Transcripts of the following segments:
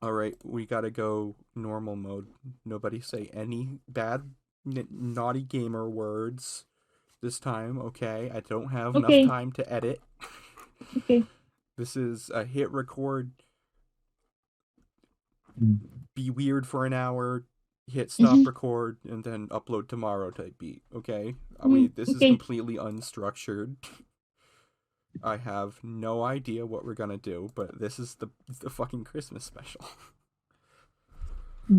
All right, we gotta go normal mode. Nobody say any bad, naughty gamer words this time, okay? I don't have enough Okay, time to edit. okay. This is a hit record, Mm. be weird for an hour, hit stop Mhm, record, and then upload tomorrow type beat, okay? This is okay. completely unstructured. I have no idea what we're gonna do, but this is the fucking Christmas special.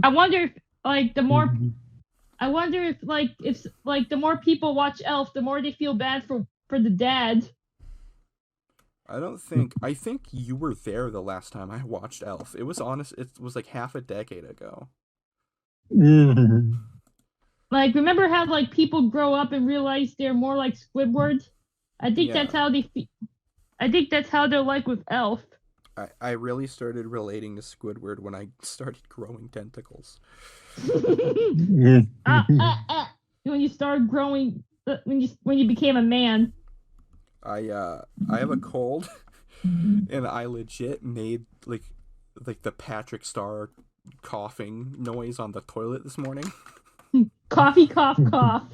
I wonder if like the more Mhm. I wonder if like the more people watch Elf, the more they feel bad for the dad. I don't think. I think you were there the last time I watched Elf. It was honest. It was like half a decade ago. Mhm. Like remember how like people grow up and realize they're more like Squidward? I think Yeah, that's how I think that's how they're like with Elf. I really started relating to Squidward when I started growing tentacles. When you started growing, when you became a man. I have a cold, and I legit made like the Patrick Star coughing noise on the toilet this morning. Coffee, cough, cough.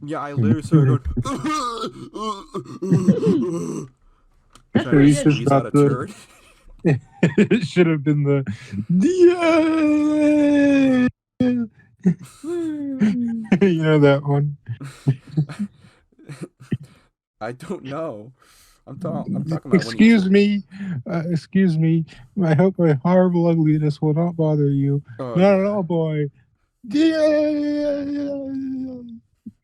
Yeah, I literally started going That's trying to pretty You good. should squeeze out not a the. turd. It should have been the. Yeah. You know that one. I don't know. I'm talking about when he. Excuse me, excuse me. I hope my horrible ugliness will not bother you. Oh Not at yeah. all, boy. Yeah.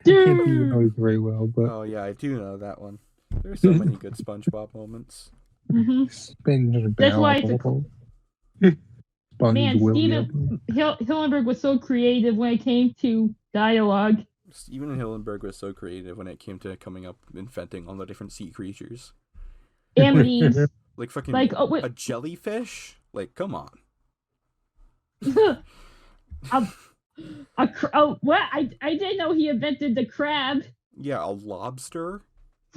I can't do the noise very well, but Oh yeah, I do know that one. There's so many good SpongeBob moments. Hmm. Spinach That's why Bell, it's a Sponge man. Steven William. Hillenberg was so creative when it came to dialogue. Steven Hillenberg was so creative when it came to coming up inventing all the different sea creatures. And Like memes. like fucking Like, oh wait, a jellyfish? Like come on. a, what? I didn't know he invented the crab. Yeah, a lobster?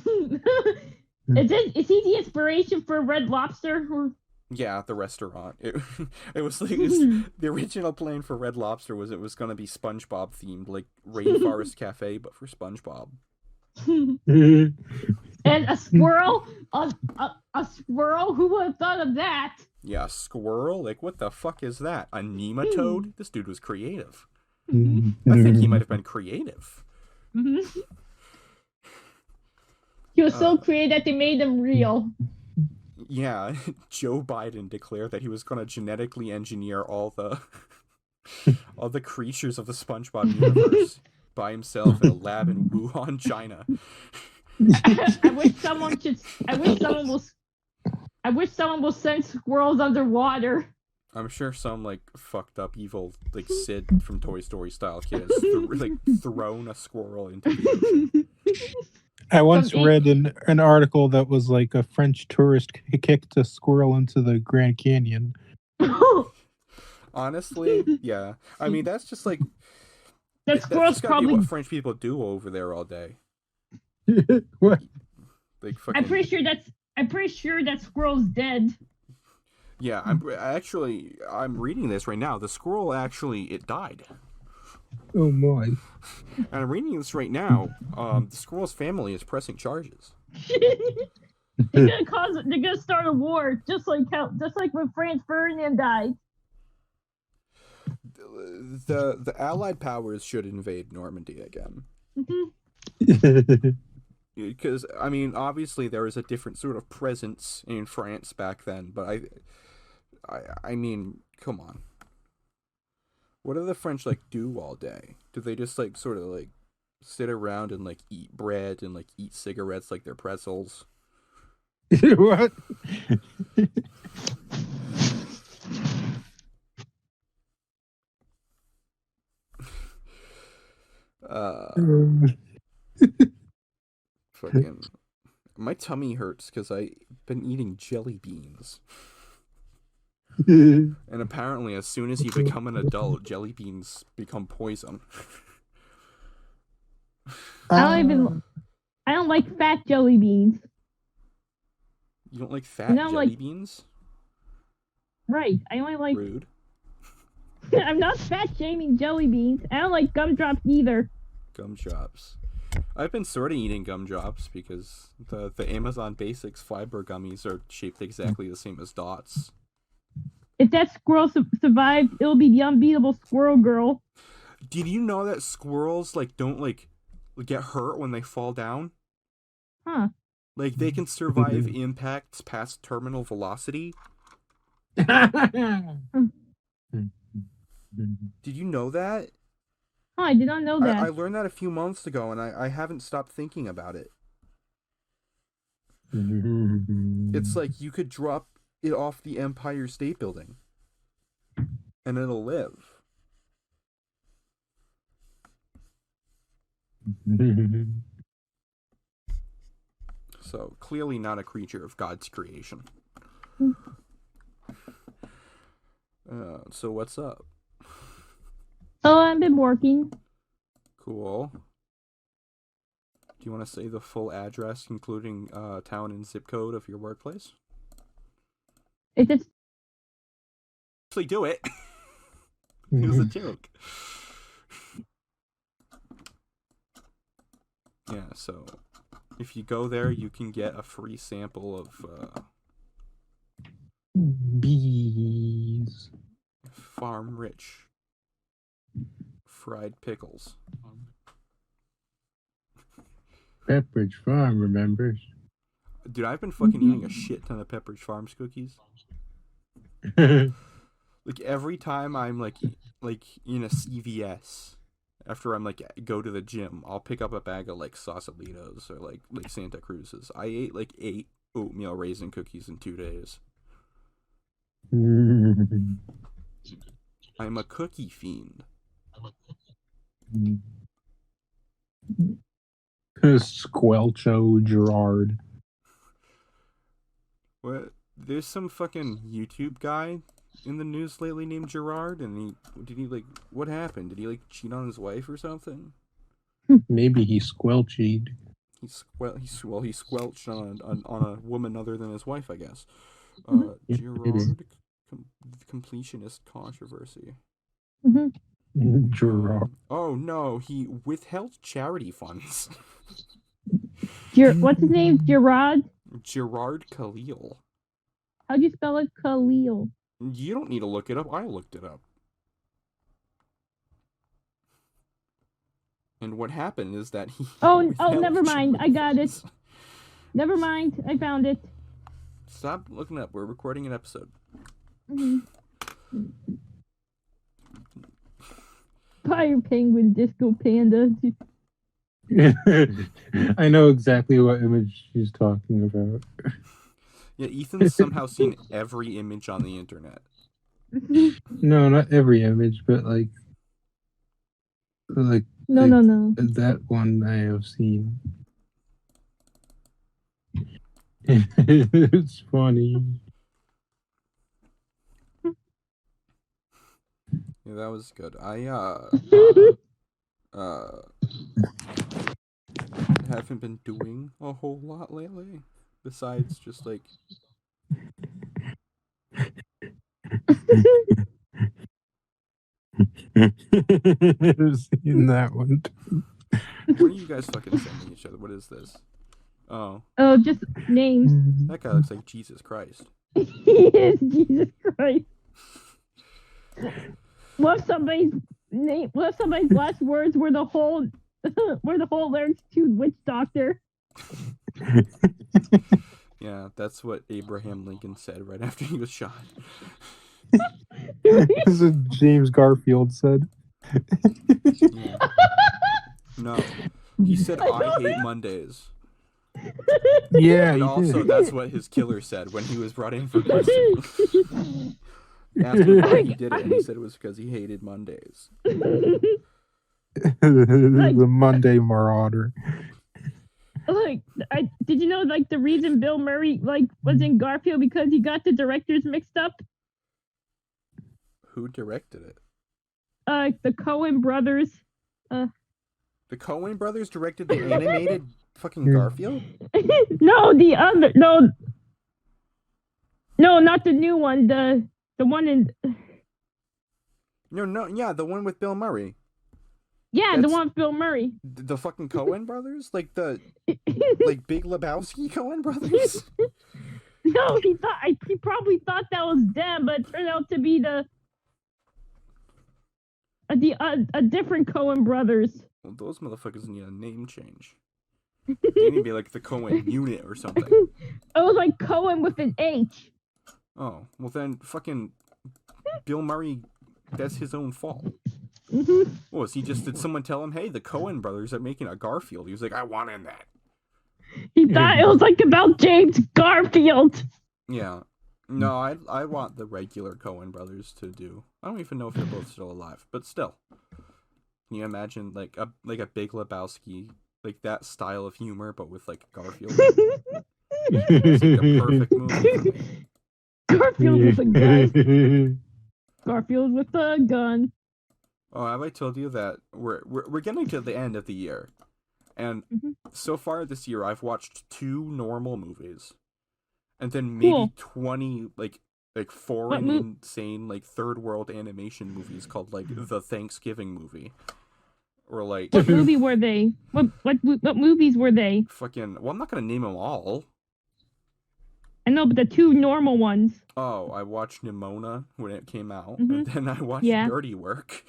Is he the inspiration for Red Lobster? Yeah, the restaurant. It was the original plan for Red Lobster was it was gonna be SpongeBob themed, like Rainforest Cafe, but for SpongeBob. And a squirrel? A squirrel? Who would have thought of that? Yeah, squirrel? Like what the fuck is that? A nematode? This dude was creative. I think he might have been creative. He was so Uh, creative that they made him real. yeah, Joe Biden declared that he was gonna genetically engineer all the creatures of the SpongeBob universe by himself in a lab in Wuhan, China. I wish someone should. I wish someone will. I wish someone will send squirrels underwater. I'm sure some like fucked up evil like Sid from Toy Story style kid has like thrown a squirrel into the ocean. I Some once eight. read an article that was like a French tourist kicked a squirrel into the Grand Canyon. Honestly, yeah. I mean, that's just like That that's squirrel's just gotta be what probably. French people do over there all day. What? Like I'm pretty fucking sure that's. I'm pretty sure that squirrel's dead. yeah. I'm reading this right now. The squirrel actually it died, Oh my. and I'm reading this right now. The squirrel's family is pressing charges. They're gonna cause. They're gonna start a war, just like when Franz Ferdinand died. The Allied powers should invade Normandy again. Mhm. Because I mean, obviously there was a different sort of presence in France back then, but I mean, come on, what do the French like do all day? Do they just like sort of like sit around and like eat bread and like eat cigarettes like they're pretzels? What? Uh, fucking, my tummy hurts because I've been eating jelly beans, and apparently, as soon as you become an adult, jelly beans become poison. I don't even. I don't like fat jelly beans. You don't like You fat know, like jelly beans? Right. I only like. Rude. I'm not fat shaming jelly beans. I don't like gumdrops either. Gumdrops. I've been sort of eating gumdrops because the Amazon Basics fiber gummies are shaped exactly the same as dots. If that squirrel survived, it'll be the unbeatable squirrel girl. Did you know that squirrels don't get hurt when they fall down? Huh. Like they can survive impacts past terminal velocity. Did you know that? Oh, I did not know that. I learned that a few months ago, and I haven't stopped thinking about it. It's like you could drop it off the Empire State Building, and it'll live. So, clearly not a creature of God's creation. So what's up? Oh, I've been working. Cool. Do you want to say the full address, including town and zip code of your workplace? It's just... Actually, do it. It was a joke. Yeah, so if you go there, you can get a free sample of bees. Farm Rich fried pickles. Pepperidge Farm remembers. Dude, I've been fucking eating a shit ton of Pepperidge Farms cookies. Like every time I'm like in a CVS, after I'm like go to the gym, I'll pick up a bag of like Sausalitos or like Santa Cruz's. I ate like 8 oatmeal raisin cookies in 2 days. I'm a cookie fiend. Squelcho Gerard. What? There's some fucking YouTube guy in the news lately named Gerard, and what happened? Did he like cheat on his wife or something? Maybe he squelchied. He squelched on a woman other than his wife, I guess. Gerard completionist controversy. Gerard. Oh no, he withheld charity funds. What's his name? Gerard? Gerard Khalil. How do you spell it? Khalil. You don't need to look it up. I looked it up. And what happened is that he... Oh, never mind. I got it. Never mind. I found it. Stop looking up. We're recording an episode. Fire Penguin Disco Panda. I know exactly what image she's talking about. Yeah, Ethan's somehow seen every image on the internet. No, not every image, but like no. That one I have seen. It's funny. Yeah, that was good. I haven't been doing a whole lot lately, besides just like I've seen that one too. What are you guys fucking sending each other? What is this? Oh, just names. that guy looks like Jesus Christ. He is Jesus Christ. What if somebody's last words were the whole lyrics to Witch Doctor? Yeah, that's what Abraham Lincoln said right after he was shot. This is what James Garfield said. Yeah. No, he said, "I hate Mondays." Yeah, and also that's what his killer said when he was brought in for questioning. Asked him why he did it, and he said it was because he hated Mondays. The Monday Marauder. Did you know the reason Bill Murray was in Garfield because he got the directors mixed up? Who directed it? The Coen brothers. The Coen brothers directed the animated fucking Garfield? No, the other. No, not the new one. The The one in No, yeah, the one with Bill Murray. the That's one with Bill Murray. the fucking Coen brothers, like like Big Lebowski Coen brothers. No, he probably thought that was them, but it turned out to be a different Coen brothers. Well, those motherfuckers need a name change. They need to be like the Coen unit or something. It was like Cohen with an H. Oh, well then fucking Bill Murray, that's his own fault. Mm-hmm. Well, did someone tell him, hey, the Coen brothers are making a Garfield? He was like, I want in that. He thought it was like about James Garfield. Yeah. No, I want the regular Coen brothers to do. I don't even know if they're both still alive, but still. Can you imagine like a Big Lebowski, like that style of humor, but with like Garfield? It's like the perfect movie for me. Garfield with a gun. Garfield with a gun. Oh, have I told you that we're getting to the end of the year, and so far this year I've watched 2 normal movies, and then maybe 20 like foreign insane like third world animation movies called like the Thanksgiving movie, or like what movie were they? What movies were they? Fucking well, I'm not gonna name them all. I know, but the 2 normal ones. Oh, I watched Nimona when it came out, and then I watched Dirty Work.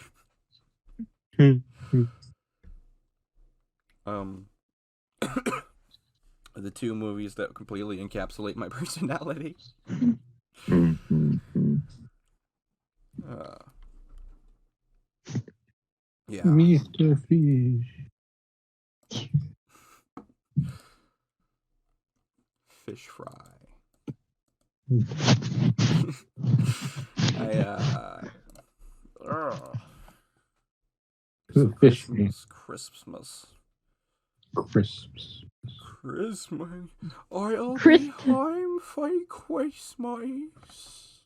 The 2 movies that completely encapsulate my personality. Yeah. Mr. Fish. Fish fry. Christmas. I'll be home for Christmas.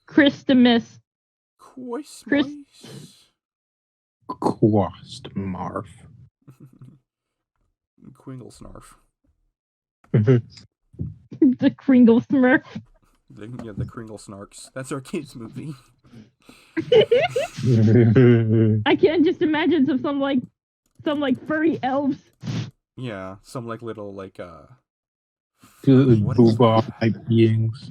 Christmas. Quastmarf. Kringle Snarf. The Kringle Smurf. The Kringle Snarks. That's our kids' movie. I can't just imagine some furry elves. Yeah, some like little like Boobah type beings.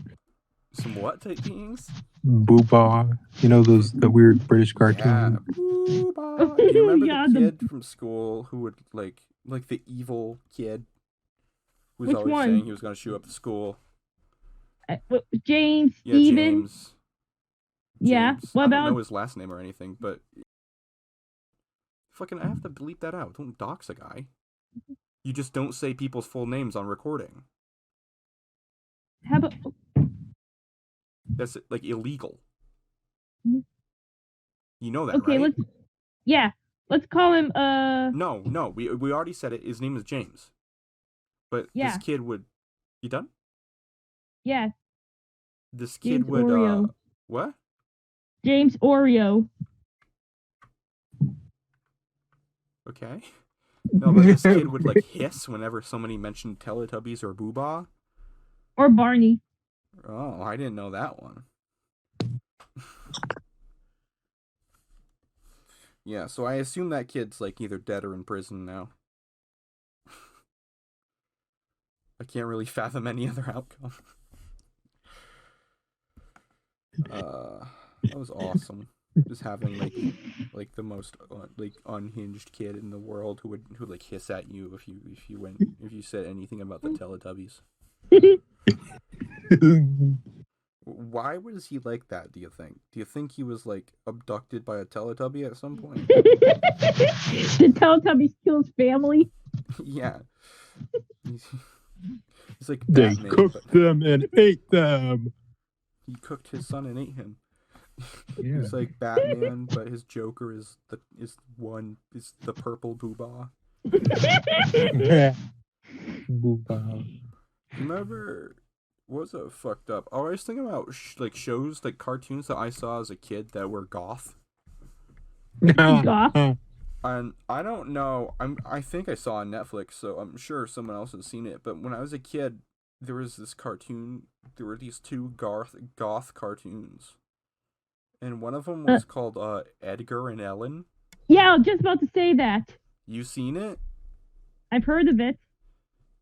Some what type beings? Boobah. You know the weird British cartoon. Yeah. Boobah. Do you remember the kid from school who would like the evil kid who was Which always one? saying he was going to shoot up the school? James, Yeah, Steven? James. Yeah. What I about? don't know his last name or anything, but fucking, I have to bleep that out. Don't dox a guy. You just don't say people's full names on recording. How about? That's like illegal. Mhm. You know that, Okay, right? let's call him. No, we already said it. His name is James. But this kid would. You done? Yeah. This James kid would. Oreo. What? James Oreo. Okay. No, but this kid would like hiss whenever somebody mentioned Teletubbies or Boobah. Or Barney. Oh, I didn't know that one. Yeah, so I assume that kid's like either dead or in prison now. I can't really fathom any other outcome. That was awesome. Just having like the most like unhinged kid in the world who like hiss at you if you said anything about the Teletubbies. Why was he like that, do you think? Do you think he was like abducted by a Teletubby at some point? Did Teletubbies kill his family? Yeah. He's like They Batman, cooked them and ate them. He cooked his son and ate him. Yeah. He's like Batman, but his Joker is the purple Boobah. Boobah. Remember, what was it fucked up? I was thinking about like shows, like cartoons that I saw as a kid that were goth. Goth? And I don't know. I think I saw on Netflix, so I'm sure someone else has seen it. But when I was a kid, there was this cartoon. There were these 2 goth cartoons. And one of them was called Edgar and Ellen. Yeah, I was just about to say that. You seen it? I've heard of it.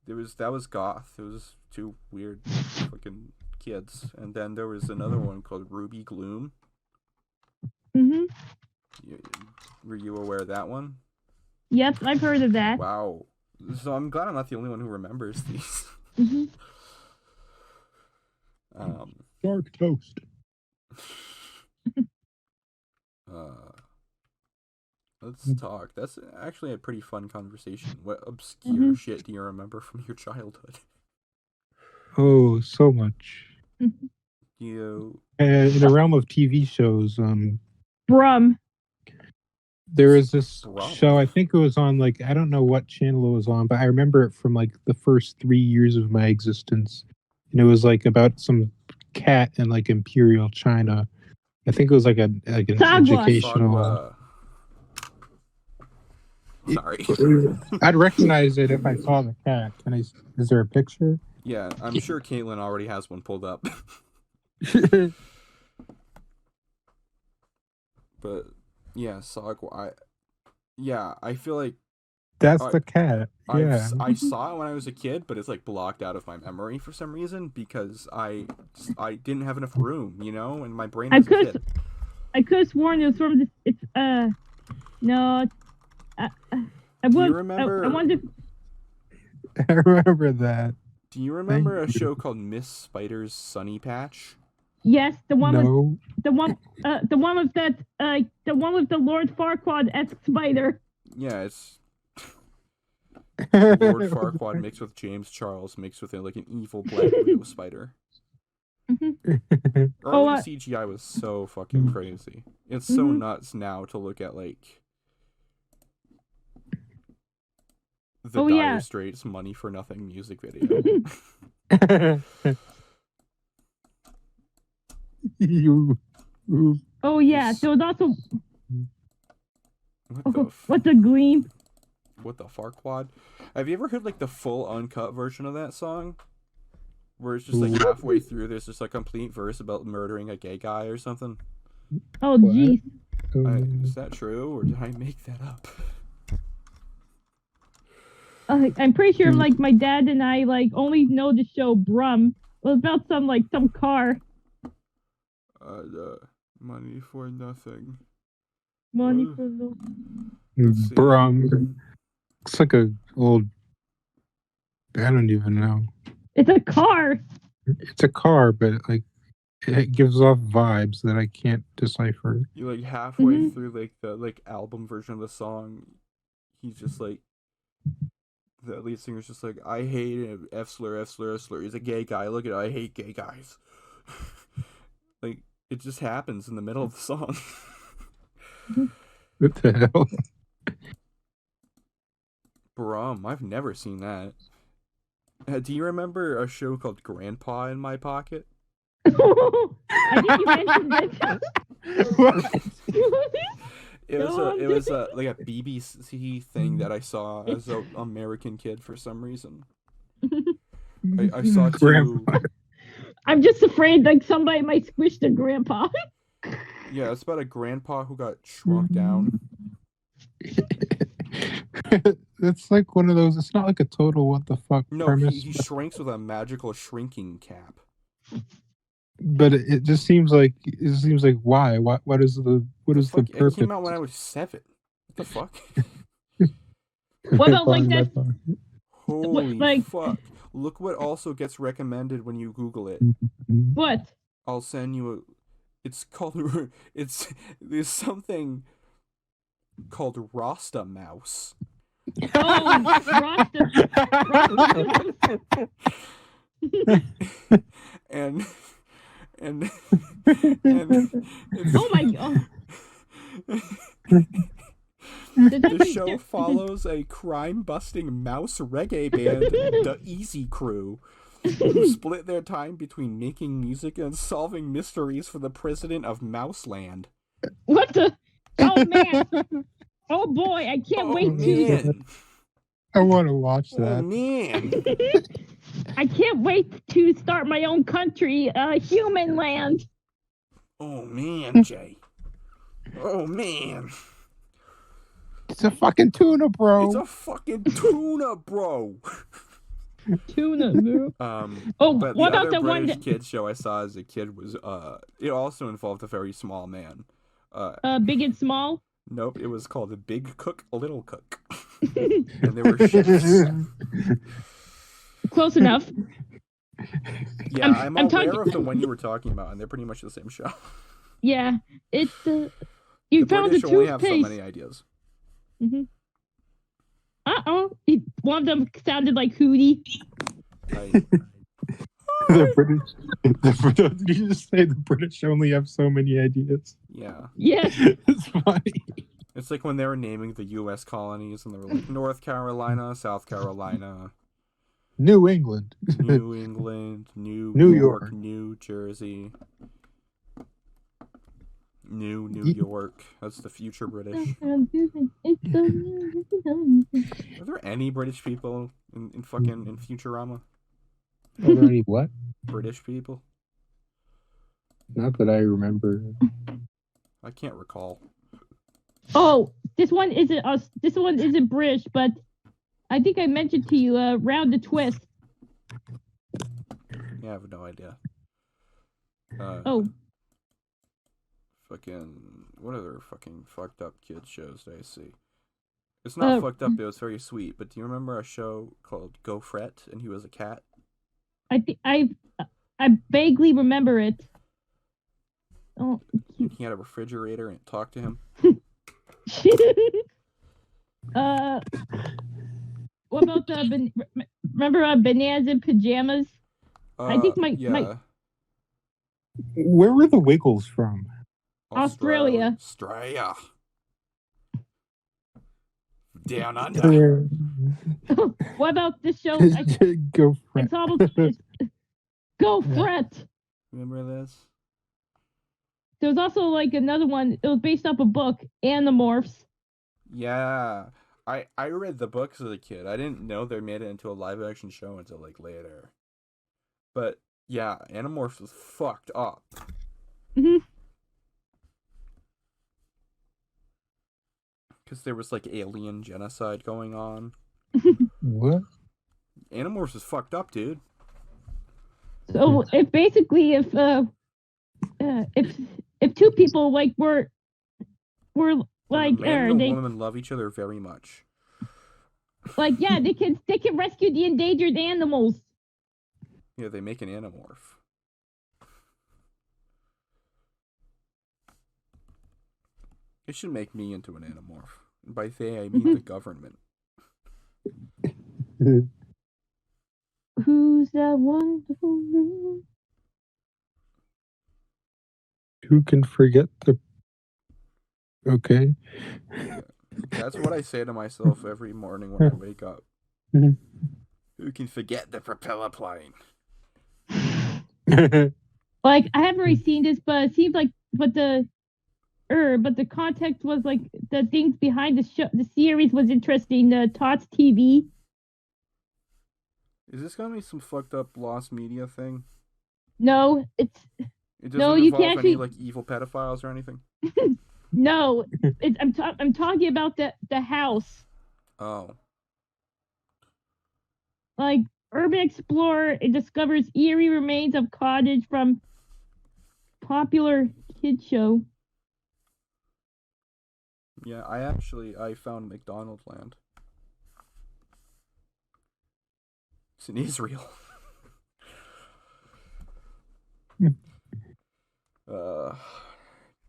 That was goth. It was two weird fucking kids. And then there was another one called Ruby Gloom. Mm-hmm. Were you aware of that one? Yep, I've heard of that. Wow. So I'm glad I'm not the only one who remembers these. Mm-hmm. Dark toast. Let's talk. That's actually a pretty fun conversation. What obscure shit do you remember from your childhood? Oh, so much. You In the realm of TV shows, Brum. there was this Brum. show, I think it was on, like, I don't know what channel it was on, but I remember it from, like, the first 3 years of my existence. And it was, like, about some cat in, like, Imperial China. I think it was, like, an educational... Sagwa. Sorry. I'd recognize it if I saw the cat. Is there a picture? Yeah, I'm sure Caitlin already has one pulled up. But yeah, Sagwa. I feel like that's the cat. Yeah, I saw it when I was a kid, but it's like blocked out of my memory for some reason because I didn't have enough room, and my brain was a kid. I could have sworn it was from this. It's no. I Do you remember? I wonder. I remember that. Do you remember a show called Miss Spider's Sunny Patch? Yes, the one with the one with that the one with the Lord Farquaad-esque spider. Yeah, it's Lord Farquaad mixed with James Charles mixed with like an evil black widow spider. Early CGI was so fucking crazy. It's so nuts now to look at like the Dire Straits Money for Nothing music video. Oh yeah, there was also what's a gleam? What the Farquaad? Have you ever heard like the full uncut version of that song? Where it's just like halfway through there's just a complete verse about murdering a gay guy or something? Oh jeez. Is that true or did I make that up? I'm pretty sure like my dad and I like only know the show Brum. It was about some car. Money for nothing. Money for no. Brum. Looks like a old. I don't even know. It's a car. It's a car, but like it gives off vibes that I can't decipher. You like halfway through like the like album version of the song, he's just like. The lead singer's just like, I hate him. F slur. He's a gay guy. Look at it. I hate gay guys. Like, it just happens in the middle of the song. What the hell? Brum. I've never seen that. Do you remember a show called Grandpa in My Pocket? I think you mentioned it. What? It was like a BBC thing that I saw as an American kid for some reason. I saw two. I'm just afraid like somebody might squish the grandpa. Yeah, it's about a grandpa who got shrunk down. It's like one of those. It's not like a total what the fuck premise. He shrinks with a magical shrinking cap. But it just seems like why? What is the purpose? It came out when I was 7. What the fuck? What about like that? Holy fuck! Look what also gets recommended when you Google it. What? I'll send you It's called. There's something called Rasta Mouse. Oh, Rasta. and oh my god. The show follows a crime-busting mouse reggae band, the Easy Crew, who split their time between making music and solving mysteries for the president of Mouseland. What the? Oh man! Oh boy! I can't wait to. I want to watch that. Oh man! I can't wait to start my own country, Human Land. Oh man, Jay. Oh man. It's a fucking tuna, bro. It's a fucking tuna, bro. Tuna, bro. But what the about other the one British that kids show I saw as a kid was it also involved a very small man. Big and Small? Nope, it was called The Big Cook, Little Cook. And there were chefs. Close enough. Yeah, I'm aware of the one you were talking about, and they're pretty much the same show. Yeah, it's you The found British the only have so toothpaste. many ideas. Mm-hmm. One of them sounded like Hootie. The British. Did you just say the British only have so many ideas? Yeah. Yes. It's funny. It's like when they were naming the U.S. colonies, and they were like North Carolina, South Carolina, New England, New England, New York. New Jersey, New York. That's the future British. Are there any British people in Futurama? Are there any what? British people? Not that I remember. I can't recall. Oh, this one isn't us. This one isn't British, but I think I mentioned to you. Round the Twist. Yeah, I have no idea. Fucking what other fucking fucked up kids shows do I see? It's not fucked up. It was very sweet. But do you remember a show called Go Fret, and he was a cat? I think I vaguely remember it. Oh, and he had a refrigerator and it talked to him. What about the remember Bananas in Pajamas? I think my Where were the Wiggles from? Australia. Australia. Down under. What about this show? Go Fret. It's almost Go Fret. Remember this? There was also like another one. It was based off a book, Animorphs. Yeah, I read the books as a kid. I didn't know they made it into a live action show until like later. But yeah, Animorphs was fucked up. Mm-hmm. Because there was like alien genocide going on. What? Animorphs is fucked up, dude. So if basically if two people like were like a man and a they woman love each other very much. Like yeah, they can rescue the endangered animals. Yeah, they make an Animorph. It should make me into an Animorph. And by they, I mean the government. Who's that wonderful? Who can forget the... Okay. That's what I say to myself every morning when I wake up. Who can forget the propeller plane? Like, I haven't really seen this, but it seems like, but the context was like the things behind the show, the series was interesting. Tots TV. Is this gonna be some fucked up lost media thing? No, it doesn't no, involve you can't any actually... like evil pedophiles or anything. No, I'm talking about the house. Oh. Like, urban explorer, it discovers eerie remains of cottage from popular kid show. Yeah, I found McDonald Land. It's in Israel.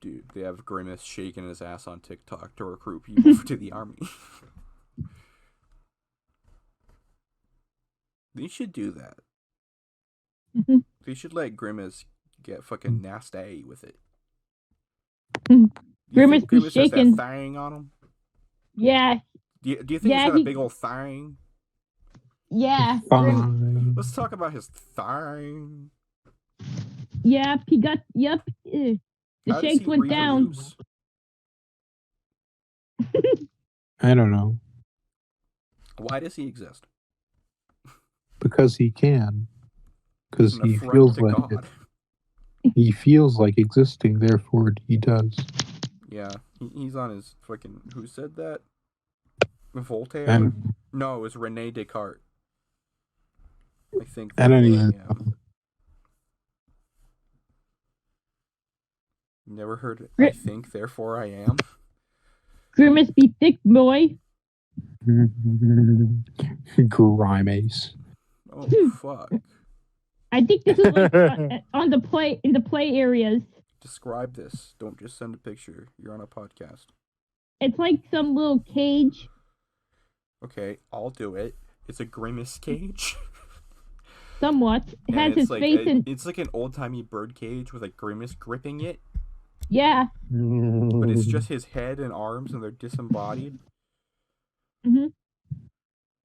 Dude, they have Grimace shaking his ass on TikTok to recruit people to the army. They should do that. Mm-hmm. They should let Grimace get fucking nasty with it. Grimace be Grimace has that thing on him? Yeah. Do you think he's got a big old thing? Yeah. Let's talk about his thing. Yep, he got, yep. The shakes went down. I don't know. Why does he exist? Because he can. Because he feels like it. He feels like existing, therefore he does. Yeah, he's on his fucking. Who said that? Voltaire? And No, it was Rene Descartes. I think I don't therefore I even am. Never heard it. Gri- I think therefore I am. Grimace be thick, boy. Grimace. Oh fuck. I think this is like on the play in the play areas. Describe this. Don't just send a picture. You're on a podcast. It's like some little cage. Okay, I'll do it. It's a grimace cage. Somewhat. It And has it's his like face in. it's like an old timey bird cage with a grimace gripping it, Yeah. but it's just his head and arms, and they're disembodied. Hmm.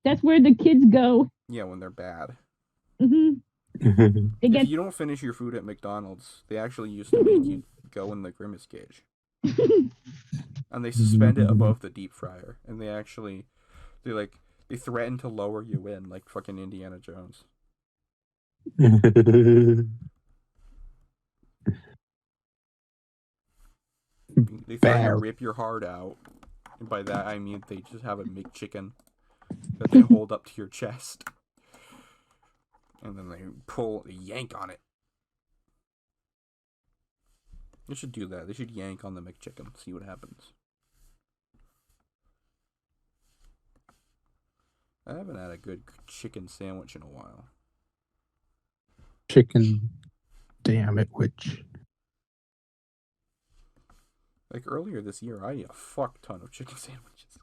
That's where the kids go. Yeah, when they're bad. Hmm. They If get. you don't finish your food at McDonald's, they actually used to make you go in the grimace cage, and they suspend it above the deep fryer, and they threaten to lower you in like fucking Indiana Jones. They threaten to rip your heart out, and by that I mean they just have a McChicken that they hold up to your chest, and then they yank on it. They should do that. They should yank on the McChicken, see what happens. I haven't had a good chicken sandwich in a while. Chicken, damn it, which. Like earlier this year, I ate a fuck ton of chicken sandwiches.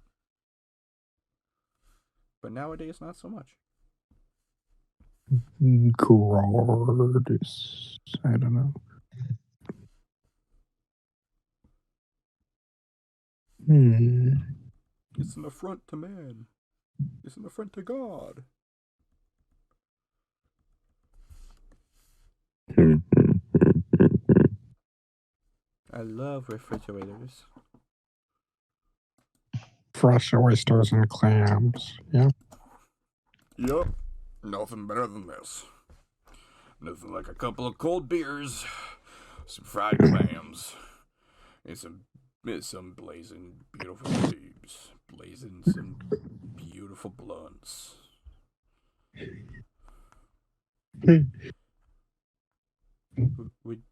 But nowadays, not so much. Gordis. I don't know. It's an affront to man. It's an affront to God. I love refrigerators. Fresh oysters and clams. Yeah. Yup. Nothing better than this. Nothing like a couple of cold beers, some fried clams, and some blazing beautiful babes, blazing some beautiful blunts. Would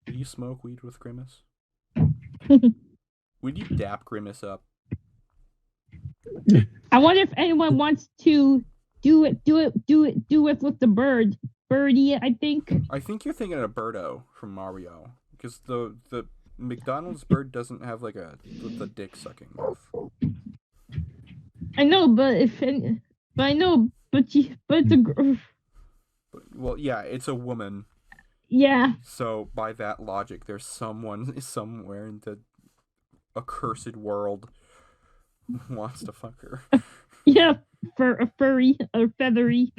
you smoke weed with Grimace? Would you dap Grimace up? I wonder if anyone wants to do it with the bird. Birdie, I think. I think you're thinking of Birdo from Mario, because the McDonald's bird doesn't have like the dick sucking mouth. I know, but it's a Well, yeah, it's a woman. Yeah. So by that logic, there's someone somewhere in the accursed world who wants to fuck her. Yeah, for a furry or feathery.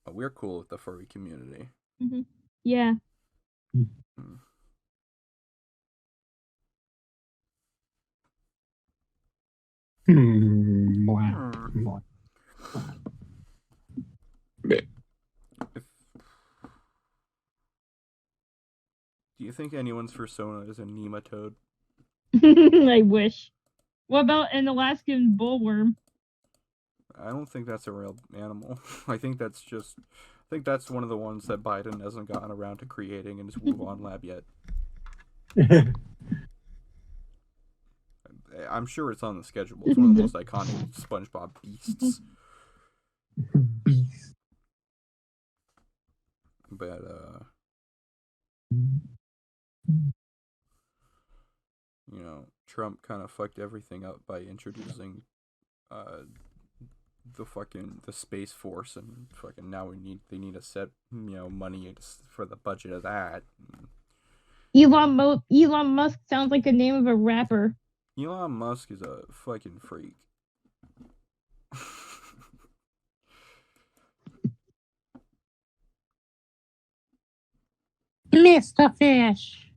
But we're cool with the furry community. Mm-hmm. Yeah. Do you think anyone's persona is a nematode? I wish. What about an Alaskan bullworm? I don't think that's a real animal. I think that's one of the ones that Biden hasn't gotten around to creating in his Wuhan lab yet. I'm sure it's on the schedule. It's one of the most iconic SpongeBob beasts. Beast. But Trump kind of fucked everything up by introducing the Space Force, and fucking now they need to set money for the budget of that. Elon Musk sounds like the name of a rapper. Elon Musk is a fucking freak. Mr. Fish,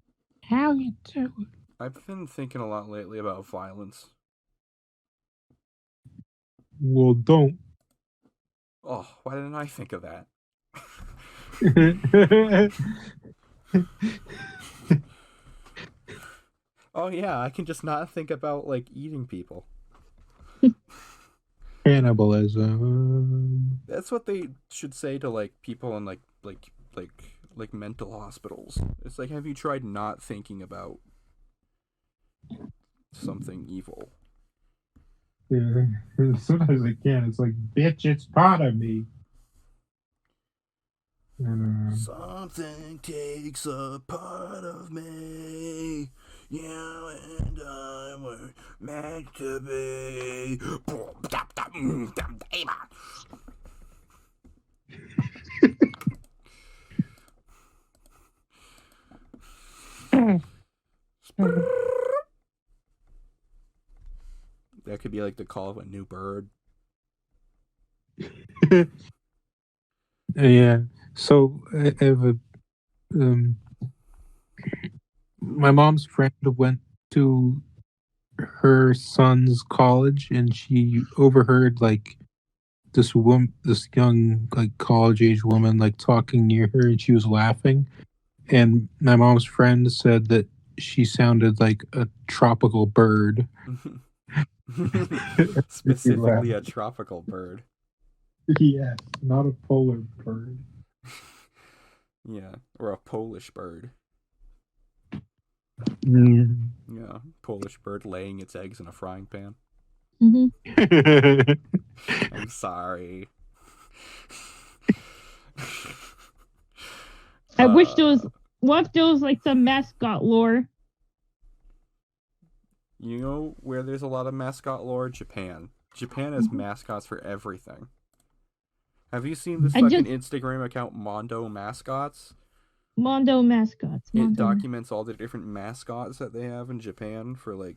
how you doing? I've been thinking a lot lately about violence. Well, don't. Oh, why didn't I think of that? Oh yeah, I can just not think about like eating people. Cannibalism. That's what they should say to like people in like mental hospitals. It's like, have you tried not thinking about something evil? Yeah. Sometimes I can. It's like, bitch, it's part of me. And, Something takes a part of me. You and I were meant to be. That could be like the call of a new bird. yeah. So I have a my mom's friend went to her son's college, and she overheard like this young like college age woman like talking near her, and she was laughing. And my mom's friend said that she sounded like a tropical bird. Specifically a tropical bird. Yes, not a polar bird. Yeah, or a Polish bird. Mm. Yeah, Polish bird laying its eggs in a frying pan. Mm-hmm. I'm sorry. I wish there was. What if there was like some mascot lore? You know where there's a lot of mascot lore? Japan. Japan has mascots for everything. Have you seen this fucking Instagram account, Mondo Mascots? Mondo mascots. It documents all the different mascots that they have in Japan for like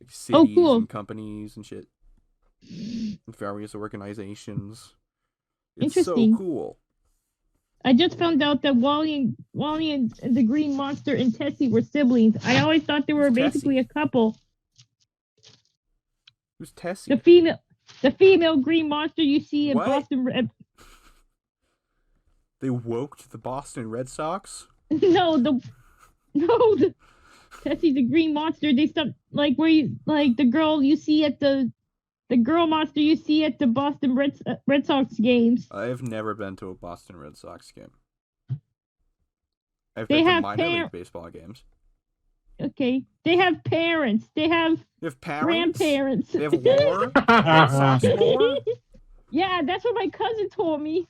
cities and companies and shit. And various organizations. It's so cool. I just found out that Wally and the Green Monster and Tessie were siblings. I always thought they were basically a couple. Who's Tessie? The female Green Monster you see in Boston. They woke the Boston Red Sox? No, Tessie's the Green Monster. They stopped like where you like the girl you see at the girl monster you see at the Boston Red Sox games. I've never been to a Boston Red Sox game. I've been to minor league baseball games. Okay. They have parents. They have grandparents. They have lore? Red Sox lore? Yeah, that's what my cousin told me.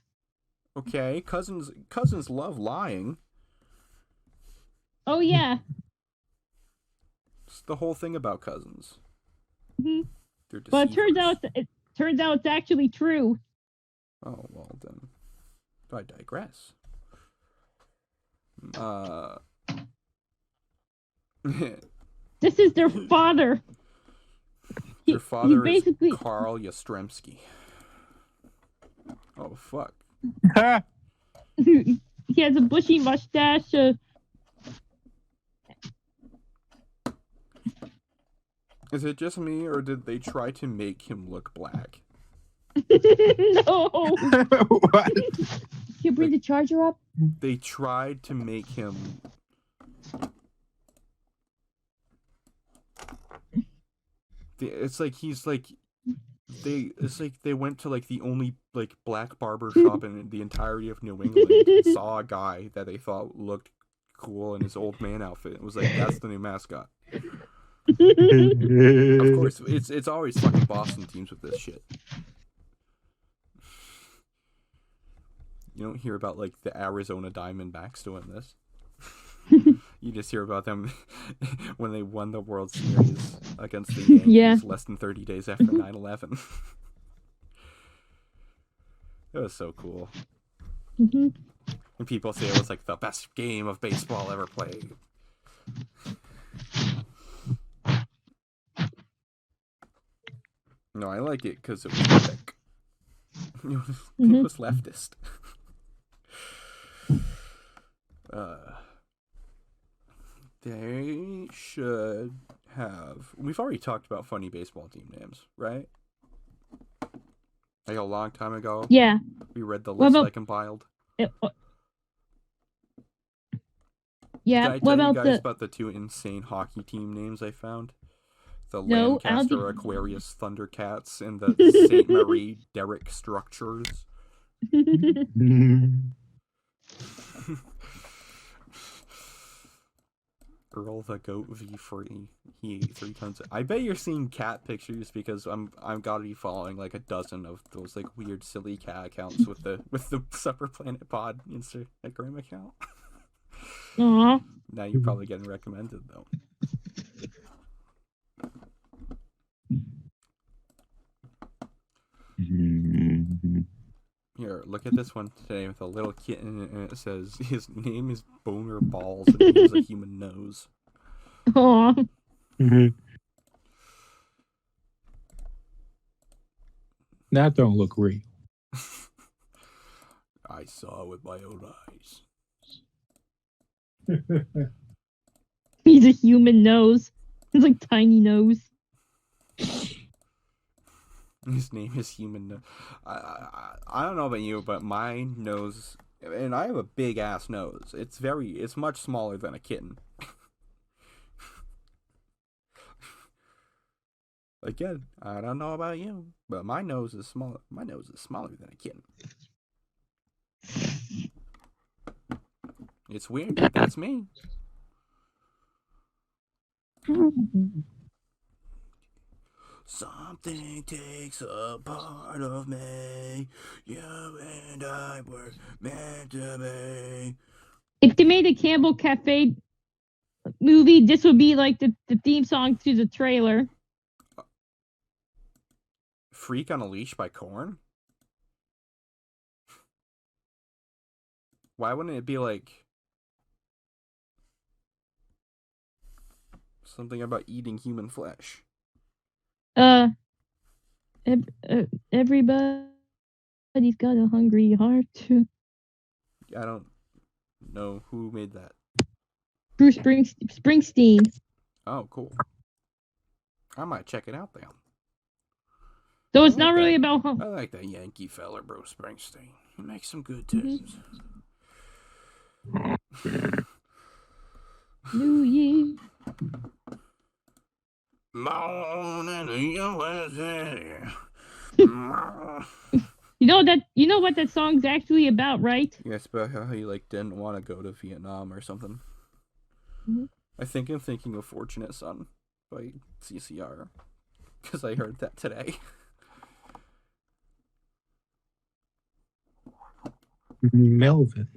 Okay, cousins love lying. Oh yeah. It's the whole thing about cousins. Mm-hmm. But it turns out it's actually true. Oh well, then I digress. This is their father. Their father is Carl Yastrzemski. Oh fuck. He has a bushy mustache. Is it just me, or did they try to make him look black? No. What? Can you bring the charger up? They tried to make him. It's like he's like. It's like they went to like the only like black barber shop in the entirety of New England, saw a guy that they thought looked cool in his old man outfit. It was like, that's the new mascot. Of course, it's always fucking Boston teams with this shit. You don't hear about like the Arizona Diamondbacks doing this. You just hear about them when they won the World Series against the Yankees less than 30 days after 9/11. It was so cool. Mm-hmm. And people say it was like the best game of baseball ever played. No, I like it because it was epic. It was leftist. They should have. We've already talked about funny baseball team names, right? Like a long time ago. Yeah. We read the list I compiled. Yeah. Did I What tell you about guys the? about the 2 insane hockey team names I found? The No, I don't Lancaster Aquarius Thundercats and the St. Marie Derrick Structures. think. Earl the Goat V Free. He ate 3 tons. I bet you're seeing cat pictures because I'm gotta be following like a dozen of those like weird silly cat accounts with the Supper Planet Pod Instagram account. Aw. Now you're probably getting recommended though. Here, look at this one today with a little kitten, and it says his name is Boner Balls, and he has a human nose. Aw. That don't look real. I saw with my own eyes. He's a human nose. He's like tiny nose. His name is Human Nose. I don't know about you, but my nose, and I have a big ass nose. It's much smaller than a kitten. Again, I don't know about you, but my nose is smaller. My nose is smaller than a kitten. It's weird, but that's me. Something takes a part of me. You and I were meant to be. If they made a Campbell Cafe movie, this would be like the theme song to the trailer. Freak on a Leash by Korn? Why wouldn't it be like something about eating human flesh? Everybody's got a hungry heart. I don't know who made that. Bruce Springsteen. Oh, cool. I might check it out then. So it's I like not really that. about. I like that Yankee fella, Bruce Springsteen. He makes some good tunes. New Year. Morning in USA. You know what that song's actually about, right? Yes, about how he like didn't want to go to Vietnam or something. Mm-hmm. I think I'm thinking of Fortunate Son by CCR because I heard that today. Melvin.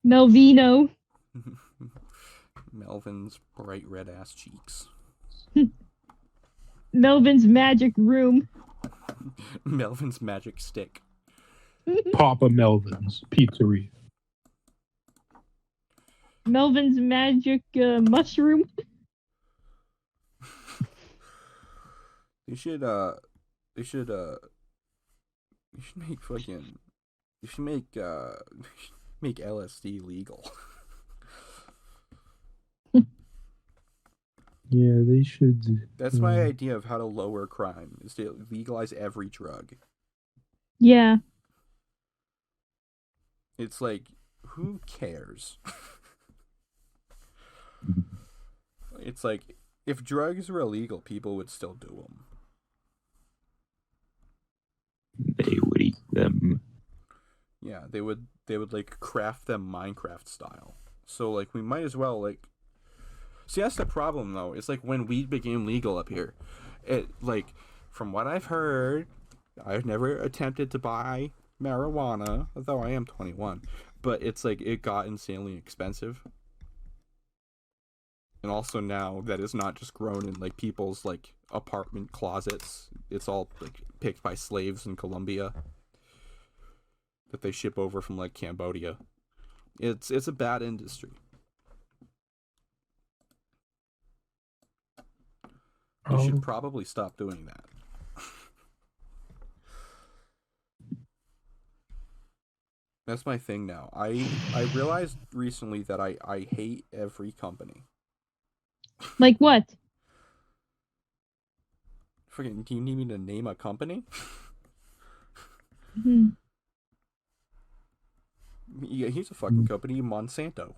Melvino. Melvin's bright red ass cheeks. Melvin's Magic Room. Melvin's magic stick. Papa Melvin's Pizzeria. Melvin's Magic Mushroom. They should make fucking. You should make make LSD legal. Yeah, they should. That's my idea of how to lower crime, is to legalize every drug. Yeah. It's like, who cares? It's like, if drugs were illegal, people would still do them. They would eat them. Yeah, they would like craft them Minecraft style. So like we might as well like. See, that's the problem though. It's like when weed became legal up here, it like from what I've heard, I've never attempted to buy marijuana, although I am 21. But it's like it got insanely expensive. And also now that it's not just grown in like people's like apartment closets. It's all like picked by slaves in Colombia that they ship over from like Cambodia. It's a bad industry. They should probably stop doing that. That's my thing now. I realized recently that I hate every company. Like what? Freaking, do you need me to name a company? Hmm. Yeah, he's a fucking company, Monsanto.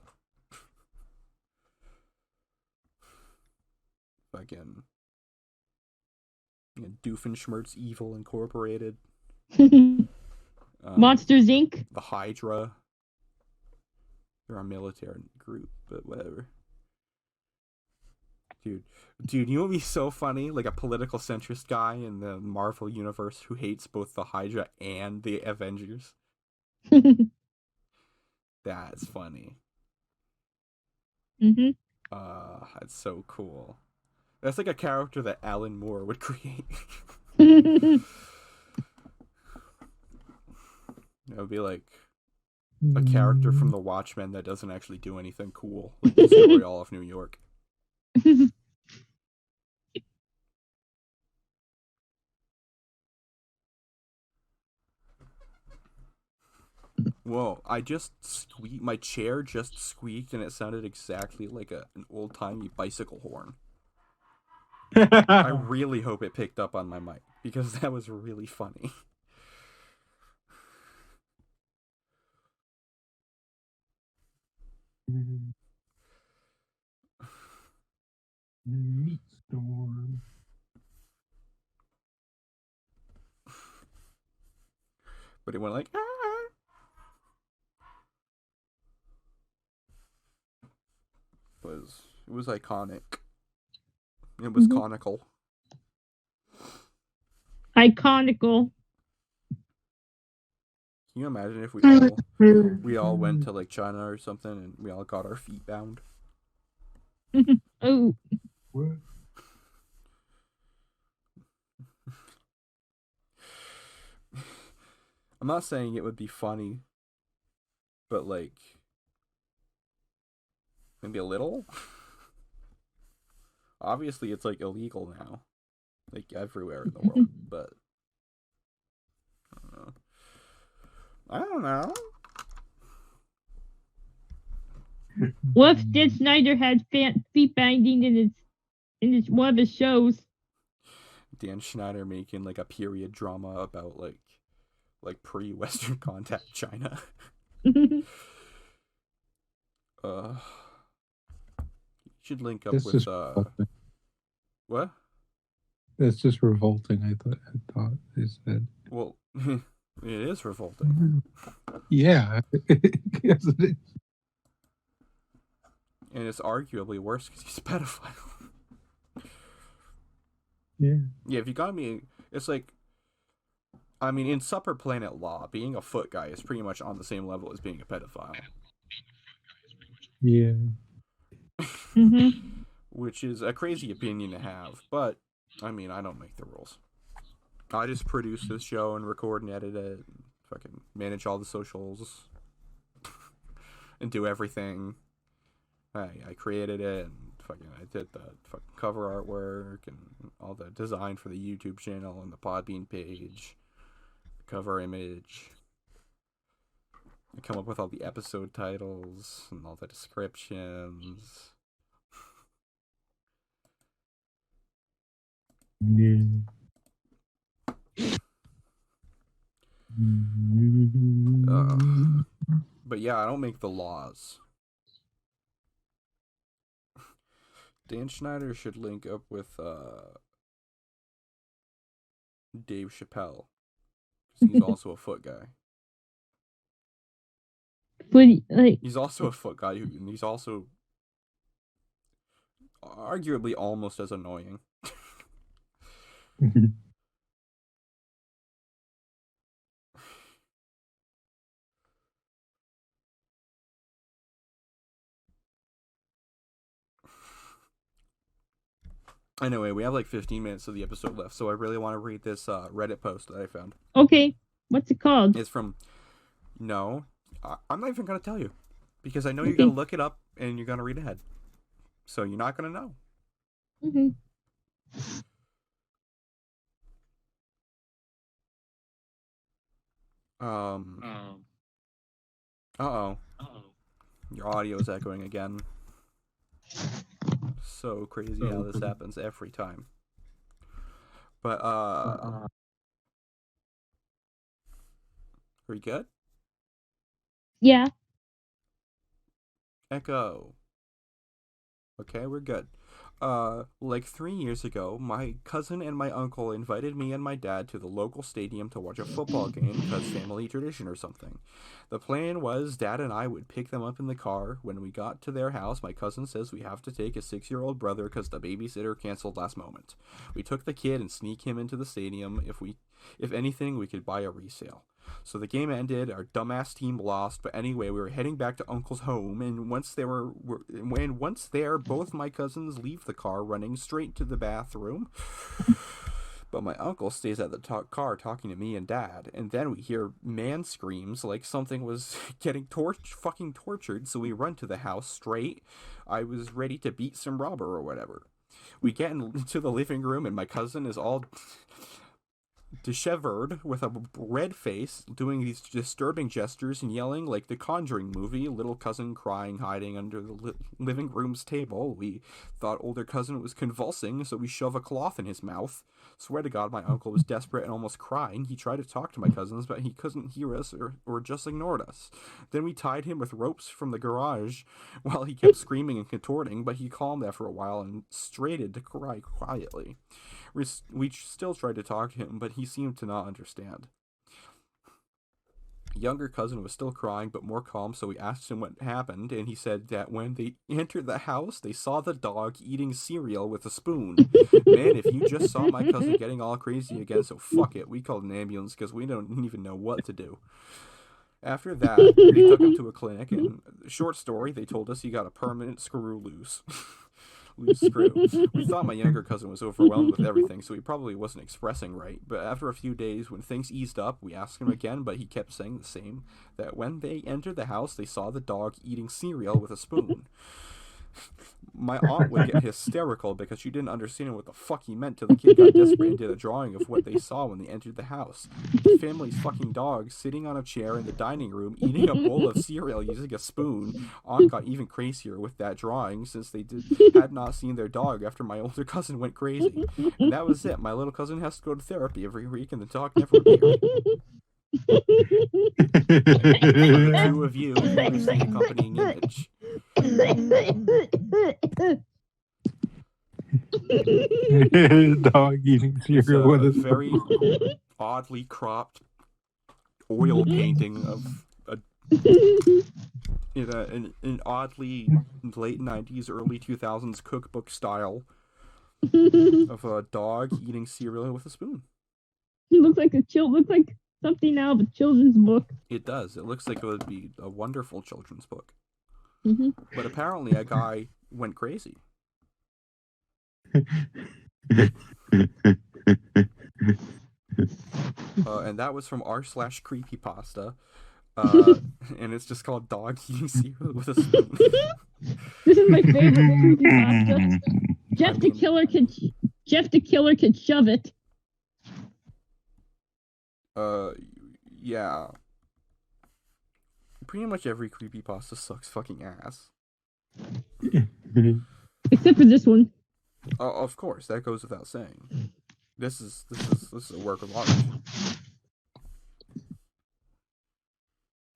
fucking Doofenshmirtz Evil Incorporated. Monsters Inc. The Hydra. They're a military group, but whatever. Dude, you know what would be so funny? Like a political centrist guy in the Marvel universe who hates both the Hydra and the Avengers. That's funny. Mm-hmm. That's so cool. That's like a character that Alan Moore would create. It would be like a character from The Watchmen that doesn't actually do anything cool, like destroy all of New York. Whoa, my chair just squeaked and it sounded exactly like an old-timey bicycle horn. I really hope it picked up on my mic, because that was really funny. Meat storm. But it went like, ah! It was iconic. It was conical. Iconical. Can you imagine if we all went to like China or something and we all got our feet bound? Oh. What? I'm not saying it would be funny, but like maybe a little. Obviously, it's like illegal now, like everywhere in the world. But I don't know. What if Dan Snyder had feet binding in one of his shows? Dan Schneider making like a period drama about like pre-Western contact China. You should link up with what? That's just revolting. I thought they said. Well, it is revolting. Yeah, yes, it is. And it's arguably worse because he's a pedophile. Yeah. Yeah, if you got me, it's like, I mean, in Supper Planet Law, being a foot guy is pretty much on the same level as being a pedophile. Yeah. Which is a crazy opinion to have, but, I mean, I don't make the rules. I just produce this show and record and edit it, and fucking manage all the socials, and do everything. I created it, and fucking I did the fucking cover artwork, and all the design for the YouTube channel, and the Podbean page, the cover image. I come up with all the episode titles, and all the descriptions. Yeah. But yeah, I don't make the laws. Dan Schneider should link up with Dave Chappelle, because he's also a foot guy. But like, He's also a foot guy, and he's also arguably almost as annoying. Anyway, we have like 15 minutes of the episode left, so I really want to read this Reddit post that I found. okay, what's it called? It's from... No, I'm not even going to tell you, because I know you're going to look it up and you're going to read ahead. So you're not going to know. Uh-oh. Your audio is echoing again. So crazy how this happens every time. But, are we good? Yeah. Echo. Okay, we're good. like 3 years ago, my cousin and my uncle invited me and my dad to the local stadium to watch a football game because family tradition or something. The plan was Dad and I would pick them up in the car. When we got to their house, my cousin says we have to take his 6-year-old brother because the babysitter canceled last moment. We took the kid and sneak him into the stadium. If anything, we could buy a resale. So the game ended. Our dumbass team lost. But anyway, we were heading back to Uncle's home, and once there, both my cousins leave the car, running straight to the bathroom. But my uncle stays at the car talking to me and Dad, and then we hear man screams like something was getting fucking tortured. So we run to the house straight. I was ready to beat some robber or whatever. We get into the living room, and my cousin is all disheveled with a red face, doing these disturbing gestures and yelling like the Conjuring movie. Little cousin crying, hiding under the living room's table. We thought older cousin was convulsing, so we shove a cloth in his mouth. Swear to God, my uncle was desperate and almost crying. He tried to talk to my cousins, but he couldn't hear us or just ignored us. Then we tied him with ropes from the garage while he kept screaming and contorting, but he calmed after a while and started to cry quietly. We still tried to talk to him, but he seemed to not understand. Younger cousin was still crying, but more calm, so we asked him what happened, and he said that when they entered the house, they saw the dog eating cereal with a spoon. Man, if you just saw my cousin getting all crazy again, so fuck it. We called an ambulance because we don't even know what to do. After that, they took him to a clinic, and short story, they told us he got a permanent screw loose. Loose screw. We thought my younger cousin was overwhelmed with everything, so he probably wasn't expressing right. But after a few days, when things eased up, we asked him again, but he kept saying the same, that when they entered the house, they saw the dog eating cereal with a spoon. My aunt would get hysterical because she didn't understand what the fuck he meant till the kid got desperate and did a drawing of what they saw when they entered the house. The family's fucking dog sitting on a chair in the dining room eating a bowl of cereal using a spoon. Aunt got even crazier with that drawing since they had not seen their dog after my older cousin went crazy. And that was it. My little cousin has to go to therapy every week and the dog never appeared. The two of you is the accompanying image. Dog eating cereal with a very oddly cropped oil painting of an oddly late 90s, early 2000s cookbook style of a dog eating cereal with a spoon. It looks like something out of a children's book. It does. It looks like it would be a wonderful children's book. Mm-hmm. But apparently a guy went crazy. And that was from r/creepypasta. And it's just called Dog Eating Cereal with a Spoon. This is my favorite creepypasta. Jeff the Killer can shove it. Yeah. Pretty much every creepypasta sucks fucking ass. Except for this one. Of course, that goes without saying. This is a work of art.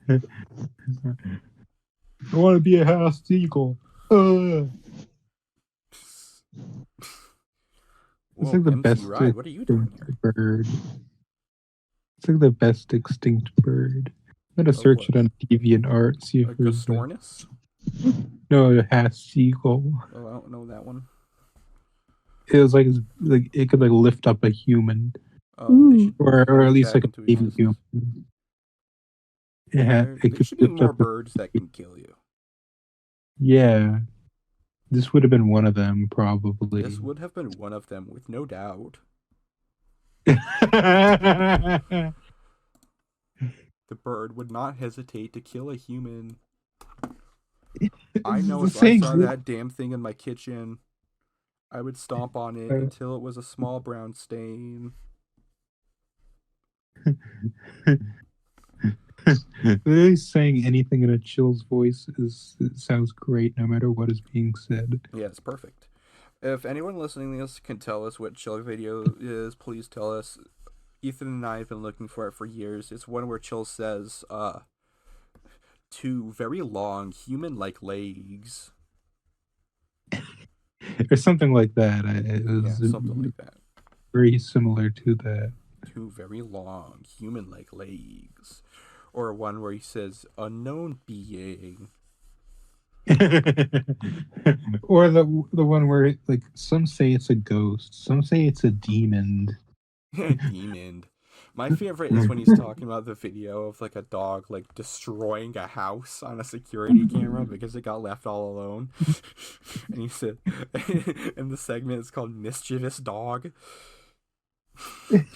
I want to be a house eagle. Whoa, It's like the MC best Ride, what are you doing here? bird. It's like the best extinct bird. I'm gonna search it on DeviantArt. See if A there's Gustornis? no a half seagull. Oh, I don't know that one. It was like it could like lift up a human, Oh, or at least like a into baby existence. human. Yeah, There it could should be lift more up. birds that can kill you. Yeah, this would have been one of them probably. This would have been one of them, with no doubt. The bird would not hesitate to kill a human. I know if I saw that damn thing in my kitchen, I would stomp on it until it was a small brown stain. Really saying anything in a chill's voice it sounds great no matter what is being said. Yeah, it's perfect. If anyone listening to this can tell us what Chill video is, please tell us. Ethan and I have been looking for it for years. It's one where Chill says, 2 very long human-like legs. or something like that. It was Yeah, something like that. very similar to that. 2 very long human-like legs. Or one where he says, unknown being. Or the one where like some say it's a ghost, some say it's a demon. Demon. My favorite is when he's talking about the video of like a dog like destroying a house on a security camera because it got left all alone. And he said, and the segment is called Mischievous Dog. And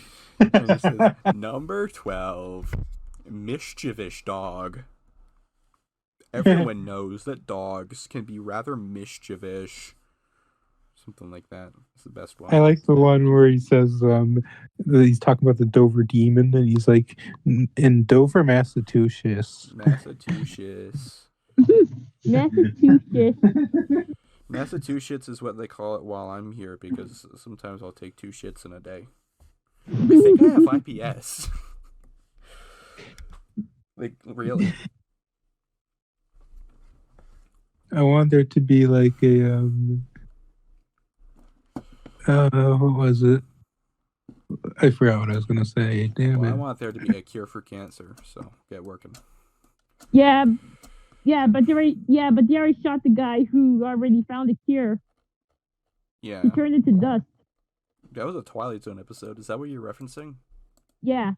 he says, number 12, mischievous dog. Everyone knows that dogs can be rather mischievous. Something like that. It's the best one. I like the one where he says that he's talking about the Dover demon, and he's like, in Dover, Massachusetts. Massachusetts. Massachusetts. Massachusetts is what they call it while I'm here because sometimes I'll take 2 shits in a day. I think I have IPS. Like, really? I want there to be like a what was it? I forgot what I was gonna say. Damn Well, I it! want there to be a cure for cancer, so get working. Yeah, but they already shot the guy who already found a cure. Yeah. He turned into dust. That was a Twilight Zone episode. Is that what you're referencing? Yeah.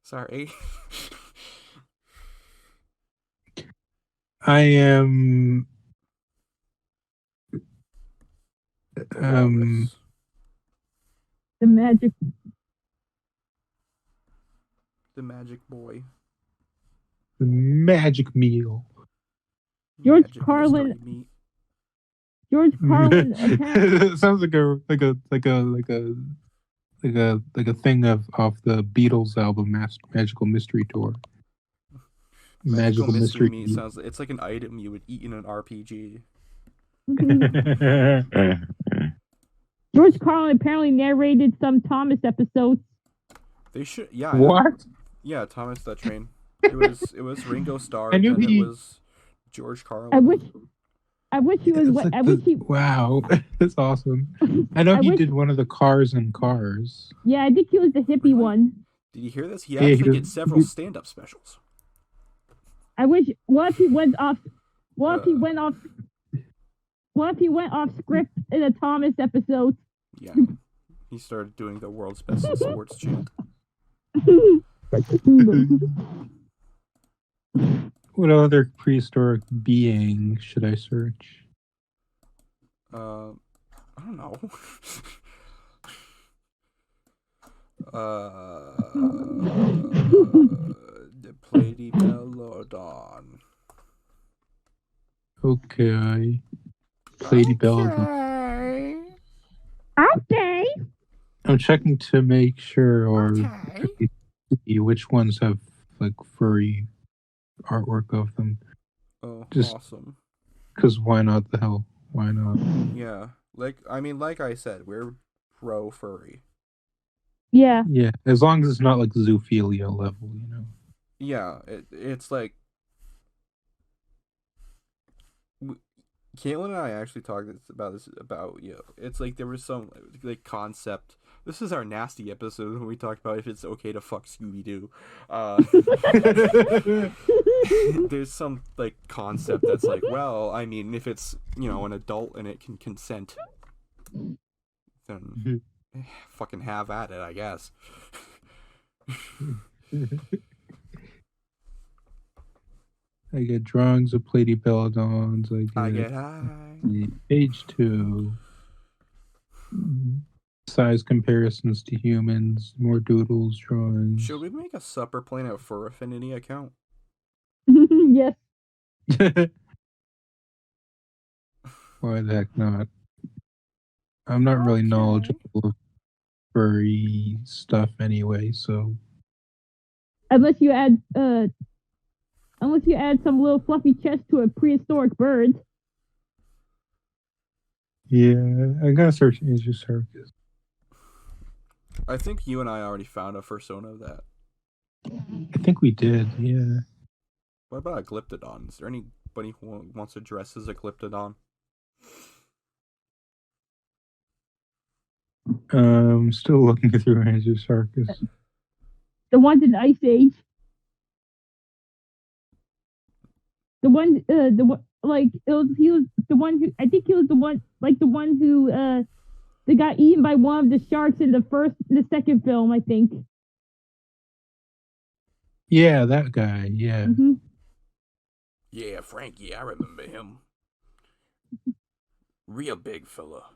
Sorry. I am Walrus. The magic. The magic boy. the magic meal. George Magic Carlin- mystery meat. George Carlin apparently. It sounds like a thing off the Beatles album Magical Mystery Tour. Magical mystery meat sounds like it's like an item you would eat in an RPG. George Carlin apparently narrated some Thomas episodes. They should, yeah. What? Yeah, Thomas the Train. It was Ringo Starr. I knew and he- it was George Carlin. I wish he was. It's like I wish he. Wow, that's awesome. I know I he wish- did one of the Cars and Cars. Yeah, I think he was the hippie Really? one. Did you hear this? He Yeah, he actually does- did several stand-up specials. I wish. What if he went off? What if he went off? What if he went off script in a Thomas episode? Yeah. He started doing the world's best in sports chant. What other prehistoric being should I search? I don't know. The Platypelodon. Okay. Platypelodon. Okay. I'm checking to make sure or Okay. see which ones have like furry artwork of them. Oh, Just- awesome. Because why not? The hell? Why not? Yeah. Like I said, we're pro furry. Yeah. Yeah, as long as it's not like zoophilia level, you know. Yeah, it's like Caitlin and I actually talked about this it's like there was some like concept. This is our nasty episode when we talked about if it's okay to fuck Scooby-Doo. There's some like concept that's like, well, I mean, if it's an adult and it can consent, then fucking have at it, I guess. I get drawings of platypelodons. I get high. Page 2. Size comparisons to humans. More doodles, drawings. Should we make a Supper Planet Fur Affinity account? Yes. Why the heck not? I'm not really Okay. knowledgeable of furry stuff anyway, so Unless you add some little fluffy chest to a prehistoric bird. yeah, I'm gonna search Asia Circus. I think you and I already found a fursona of that. I think we did, yeah. What about a Glyptodon? Is there anybody who wants to dress as a Glyptodon? Still looking through Andrew Sarkis. The ones in Ice Age. The one, like he was the one who I think he was the one, like the one who that got eaten by one of the sharks in the second film, I think. Yeah, that guy. Yeah. Mm-hmm. Yeah, Frankie, I remember him. Real big fella.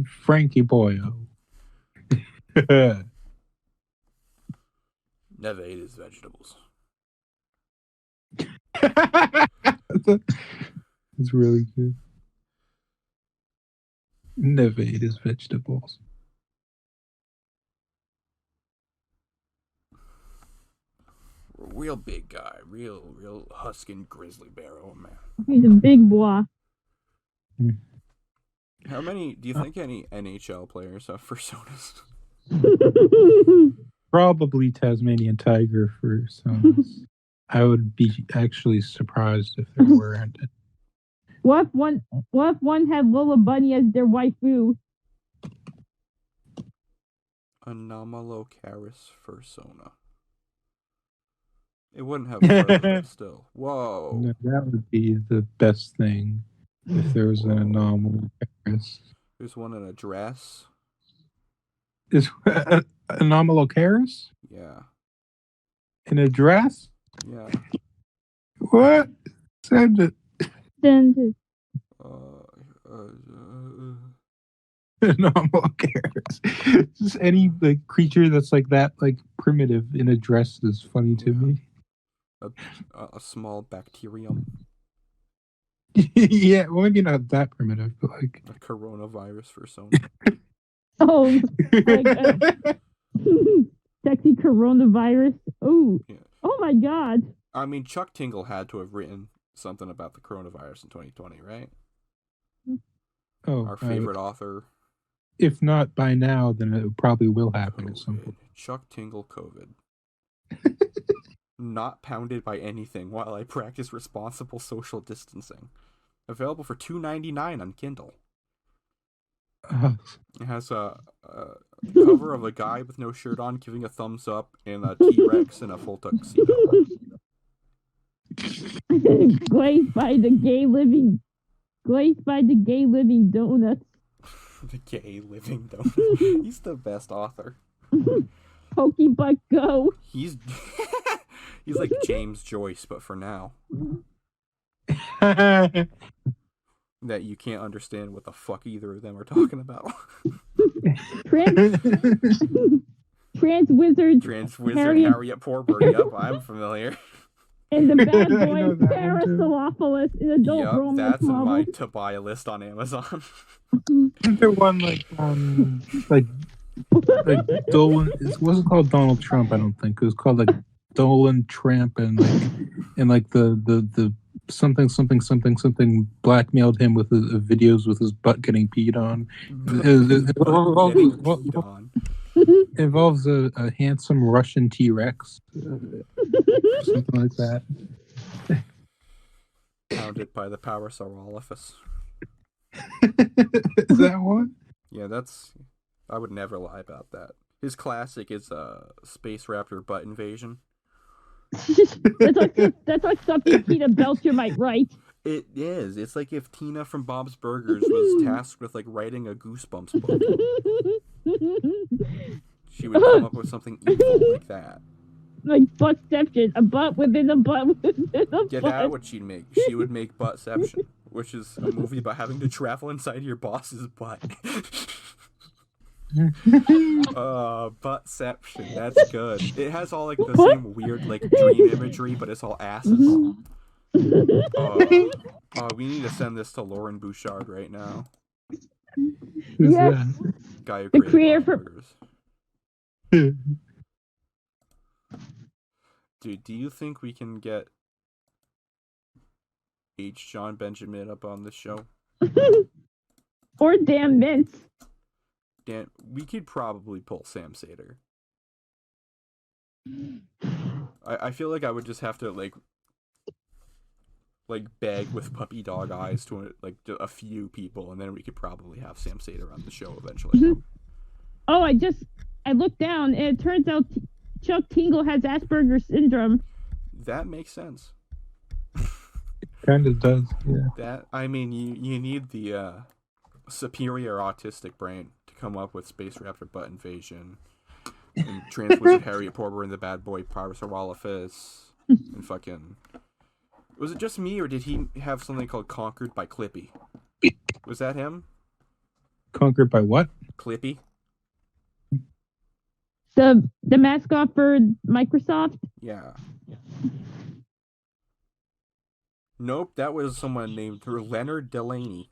Frankie Boyo. Never ate his vegetables. It's really good. Never ate his vegetables. Real big guy. Real husking grizzly bear. Oh, man. He's a big boy. How many, do you think any NHL players have personas? Probably Tasmanian Tiger for some. I would be actually surprised if there weren't. What if one had Lola Bunny as their waifu? Anomalocaris fursona. It wouldn't have fur, but still. Whoa. No, that would be the best thing if there was an anomaly. There's one in a dress. Is Anomalocaris Yeah. in a dress? Yeah. What? Send it. Send it. Anomalocaris. Just any like creature that's like that, like primitive in a dress is funny to me. A small bacterium. Yeah, well, maybe not that primitive, but like a coronavirus fursona. Oh, like sexy coronavirus. Oh, yeah. Oh my God. I mean, Chuck Tingle had to have written something about the coronavirus in 2020, right? Oh, our favorite author. If not by now, then it probably will happen at some point. Chuck Tingle COVID. Not pounded by anything while I practice responsible social distancing. Available for $2.99 on Kindle. It has a cover of a guy with no shirt on giving a thumbs up and a T-Rex in a full tuxedo. Glazed by the gay living donuts. The gay living donut. He's the best author. Pokebutt Go. He's like James Joyce, but for now. That you can't understand what the fuck either of them are talking about. Trans Wizard Harriet Porber. Yep, I'm familiar. And the bad boy Paracelopolis in adult romance that's novels. in my to buy list on Amazon. Isn't there one like Dolan? It wasn't called Donald Trump, I don't think. It was called like Dolan Trump, and the something blackmailed him with videos with his butt getting peed on. Involves a handsome Russian T-Rex, something like that. Founded by the Parasaurolophus. Is that one? Yeah, I would never lie about that. His classic is Space Raptor Butt Invasion. that's like something Tina Belcher might write. It is. It's like if Tina from Bob's Burgers was tasked with like writing a Goosebumps book. She would come up with something evil like that. Like Buttception, a butt within a butt within a butt. Get out what she'd make. She would make Buttception, which is a movie about having to travel inside your boss's butt. Buttception. That's good. It has all like the same weird like dream imagery, but it's all asses. We need to send this to Lauren Bouchard right now. Yes. Guy who the creator for burgers. Dude, do you think we can get H. John Benjamin up on this show? Or Dan Mintz. We could probably pull Sam Sater. I feel like I would just have to like like beg with puppy dog eyes to like a few people, and then we could probably have Sam Sater on the show eventually. Mhm. Oh, I looked down, and it turns out Chuck Tingle has Asperger's syndrome. That makes sense. Kind of does, yeah. That, I mean, you need the superior autistic brain to come up with Space Raptor Butt Invasion, and Transwizard Harriet Porter and the Bad Boy Professor Wallafis, and fucking... Was it just me, or did he have something called Conquered by Clippy? Was that him? Conquered by what? Clippy? The mascot for Microsoft. Yeah. Nope, that was someone named Leonard Delaney.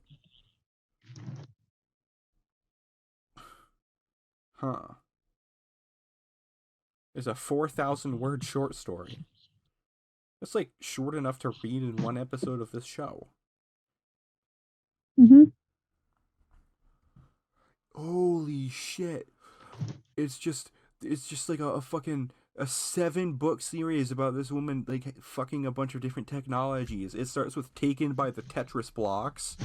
Huh. It's a 4,000-word short story. It's like short enough to read in one episode of this show. Mm-hmm. Holy shit. It's just like a fucking a 7-book series about this woman like fucking a bunch of different technologies. It starts with Taken by the Tetris blocks,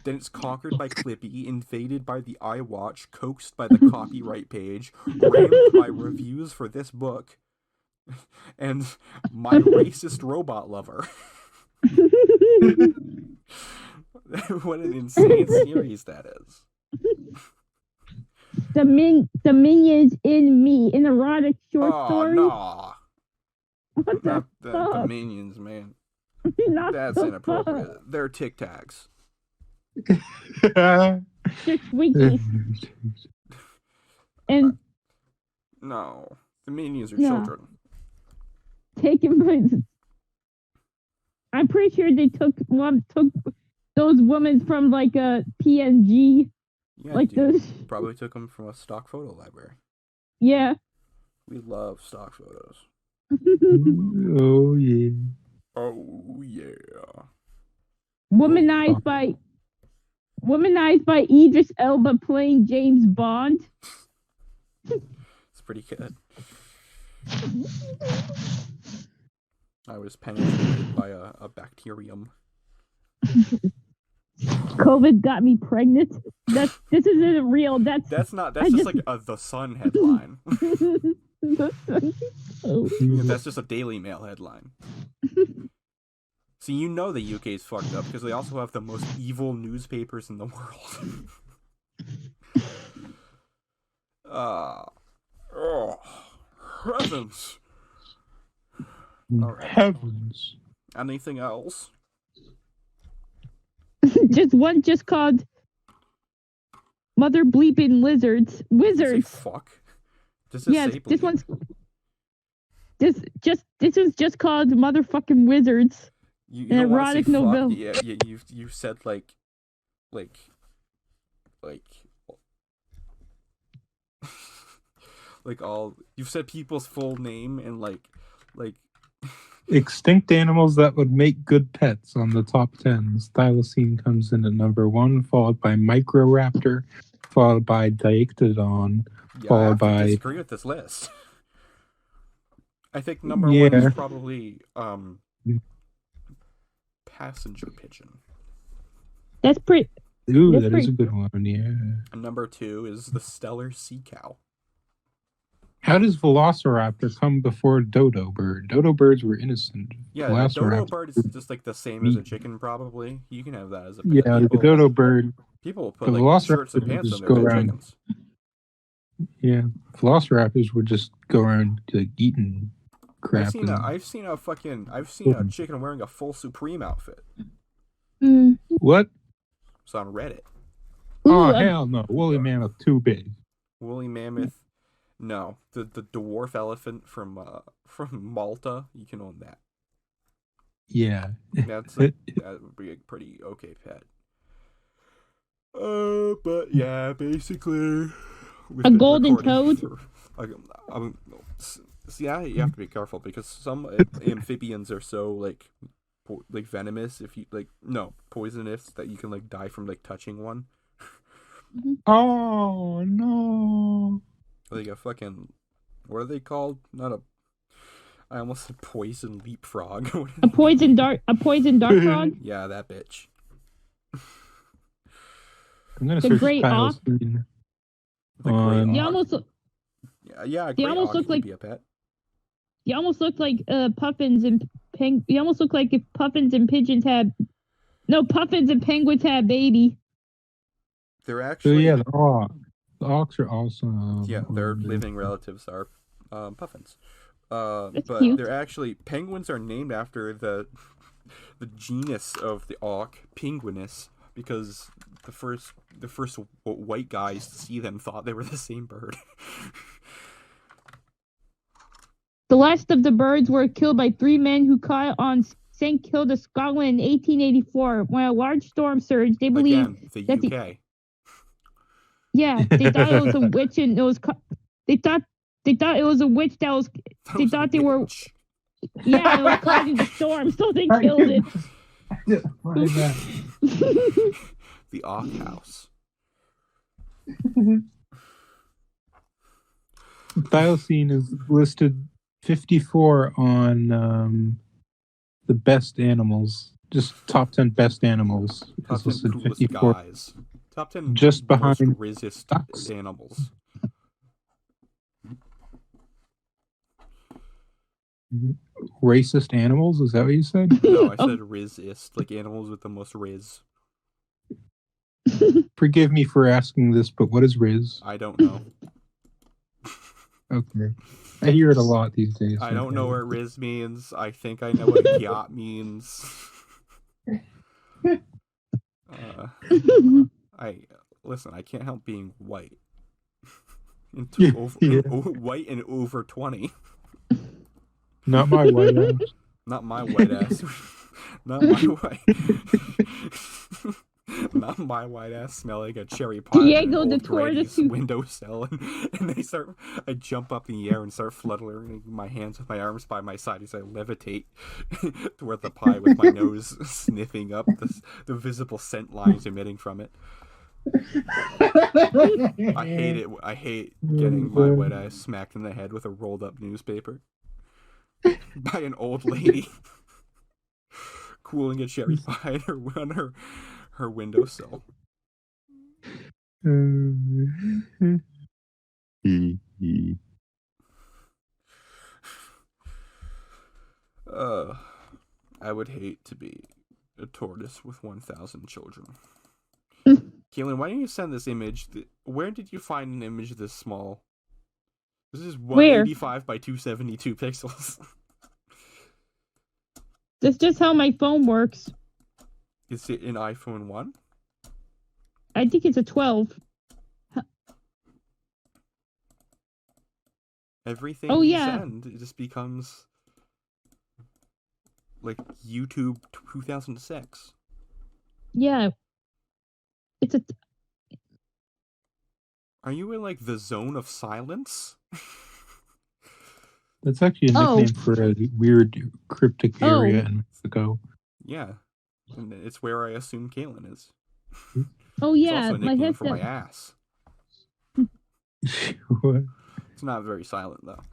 then it's Conquered by Clippy, invaded by the iWatch, coaxed by the copyright page, rammed by reviews for this book, and my racist robot lover. What an insane series that is. The Minions in Me, an erotic short story. Nah. What Not the the fuck? Minions, man. Not That's the inappropriate. fuck. They're Tic Tacs. They're Twinkies. And No. The Minions are No. children. taken by. I'm pretty sure they took those women from like a PNG, Yeah, like dude. those. Probably took them from a stock photo library. Yeah. We love stock photos. Oh, yeah. Oh, yeah. Womanized by Idris Elba playing James Bond. It's pretty good. I was penetrated by a bacterium. COVID got me pregnant. This isn't real. That's just like a The Sun headline. That's just a Daily Mail headline. See, you know the UK is fucked up because they also have the most evil newspapers in the world. Oh, heavens. Alright. Heavens. Anything else? just called Mother Bleeping Lizards. Say Wizards. fuck. Does it say this bleep? one's this one's just called Motherfucking Wizards. You an don't want to erotic say fuck. novella. Yeah, you said like like all you've said people's full name and like Extinct animals that would make good pets on the top 10. Thylacine comes in at number 1, followed by Microraptor, followed by Diictodon, yeah, I followed have to by disagree with this list. I think number 1 is probably passenger pigeon. That's pretty. Ooh, That's that is pretty- a good one, yeah. And number 2 is the stellar sea cow. How does Velociraptor come before Dodo bird? Dodo birds were innocent. Yeah, a dodo bird is just like the same as a chicken, probably. You can have that as a pet. Yeah, the dodo bird. People will put the like shirts and velociraptor pants just on go their dead around- chickens. Yeah, Velociraptors would just go around like eating crap. I've seen a chicken wearing a full Supreme outfit. What? It's on Reddit. Oh, hell no. Woolly mammoth too big. Woolly mammoth. No, the dwarf elephant from Malta. You can own that. Yeah. That would be a pretty okay pet. But yeah, basically. A golden toad? See, you have to be careful because some amphibians are so like venomous. If you poisonous that you can like die from like touching one. Oh no. Like a fucking, what are they called? Not a. I almost said poison leapfrog. A poison dart frog. Yeah, that bitch. I'm gonna The search great Kyle's auk. screen The gray on. They auk. almost Yeah, a they gray almost auk look could like be a pet. they almost look like puffins and you almost look like if puffins and pigeons had puffins and penguins had a baby. They're So actually yeah, the auk. The auks are awesome. yeah, their living relatives are puffins. That's But cute. they're actually penguins are named after the genus of the auk, Penguinus, because the first white guys to see them thought they were the same bird. The last of the birds were killed by 3 men who caught on St Kilda, Scotland in 1884 when a large storm surged. They believed Again, the that UK. they thought it was a witch and it was they thought it was a witch that was they thought they were witch. it was causing the storm, so they killed it. Just find that. The auk house. Thylacine is listed 54 on the best animals. Just top 10 best animals. Top It's 10 listed coolest 54. guys. Top 10 Just behind most resist ducks. animals. Racist animals? Is that what you said? No, I said resist, like animals with the most riz. Forgive me for asking this, but what is Riz? I don't know. Okay. I hear it a lot these days. I don't know what riz means. I think I know what gyat means. Listen, I can't help being white. White and over 20. Not my white ass. Not my white ass. Not my white. Not my white ass smelling a cherry pie Diego in an the old granny's tortoise. windowsill, and I jump up in the air and start fluttering my hands with my arms by my side as I levitate toward the pie with my nose sniffing up the visible scent lines emitting from it. I hate it. I hate getting my white ass smacked in the head with a rolled up newspaper by an old lady cooling a cherry pie on her windowsill. I would hate to be a tortoise with 1,000 children. Kaylin, why don't you send this image? Where did you find an image this small? This is 185 by 272 pixels. That's just how my phone works. Is it an iPhone 1? I think it's a 12. Everything you send, it just becomes like YouTube 2006. Yeah. It's a... Are you in like the zone of silence? That's actually a nickname for a weird cryptic area in Mexico. Yeah. And it's where I assume Kaylin is. Oh yeah, it's also a nickname for my ass. What? It's not very silent though.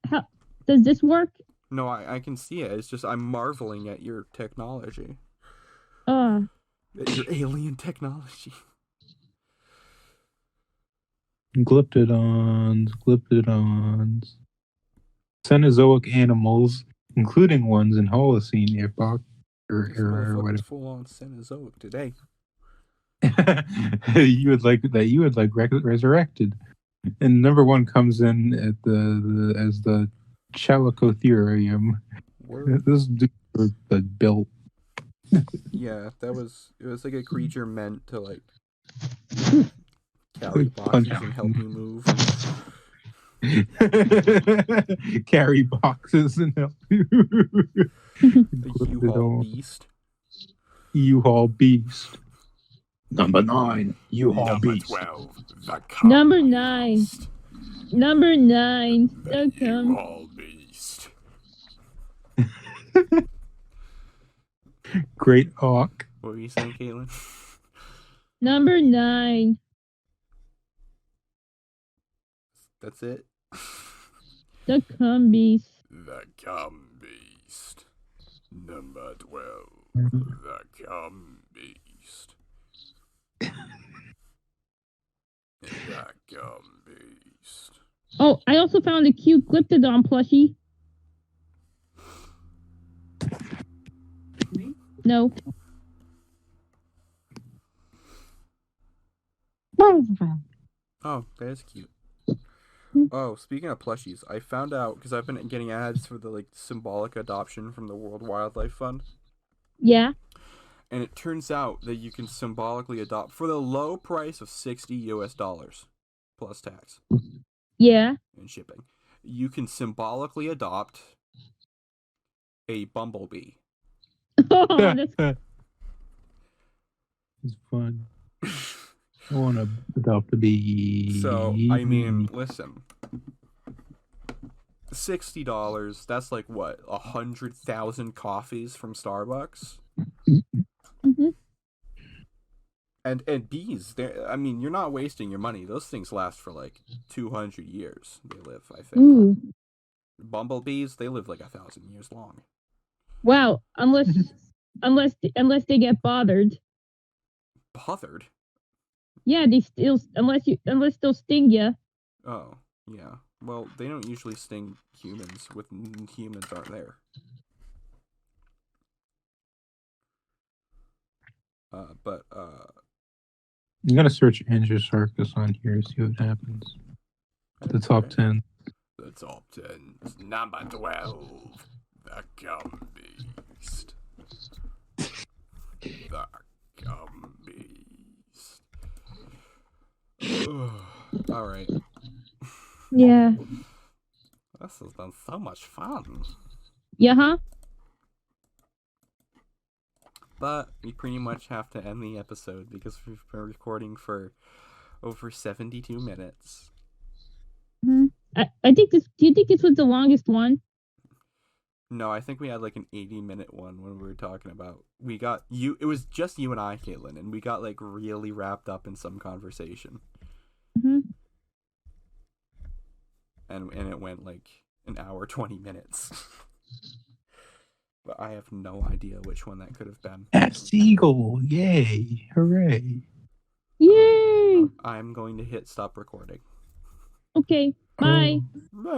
How does this work? No, I can see it. It's just I'm marveling at your technology. Your alien technology. Glyptodons. Cenozoic animals, including ones in Holocene epoch or whatever. Full on Cenozoic today. you would like resurrected. And number one comes in at as the Chalicotherium. This dude was built. Yeah, it was like a creature meant to like carry boxes and help you move. Carry boxes and help you. The U-Haul beast. U-Haul beast. Number 9, U-Haul beast. 12, Number 9. Number 9. The U-Haul beast. Great Hawk. What were you saying, Caitlin? Number 9. That's it? The cum beast. The cum beast. Number 12. The cum beast. The cum beast. Oh, I also found a cute Glyptodon plushie. No. Oh, that is cute. Oh, speaking of plushies, I found out because I've been getting ads for the like symbolic adoption from the World Wildlife Fund, Yeah. and it turns out that you can symbolically adopt for the low price of $60 plus tax Yeah. and shipping. You can symbolically adopt a bumblebee. Oh, that's It's fun. I want to adopt a bee. So, I mean, listen. $60, that's like what, 100,000 coffees from Starbucks? Mhm. And bees, I mean, you're not wasting your money. Those things last for like 200 years. They live, I think. Ooh. Bumblebees, they live like 1,000 years long. Wow. Unless they get bothered. Bothered? Yeah, they still unless they'll sting you. Oh, yeah. Well, they don't usually sting humans when humans aren't there. I'm gonna search Andrew Sarkis on here, see what happens. The top 10. The top 10. Number 12. The Gum Beast. The Gum Beast. Alright. Yeah. This has been so much fun. Yeah, huh? But we pretty much have to end the episode because we've been recording for over 72 minutes. Mm-hmm. I think this. Do you think this was the longest one? No, I think we had like an 80-minute one when we were talking about. We got you. It was just you and I, Caitlin, and we got like really wrapped up in some conversation. Mm-hmm. And it went like an hour 20 minutes. But I have no idea which one that could have been. Seagull! Yay! Hooray! Yay! I'm going to hit stop recording. Okay. Bye. Bye.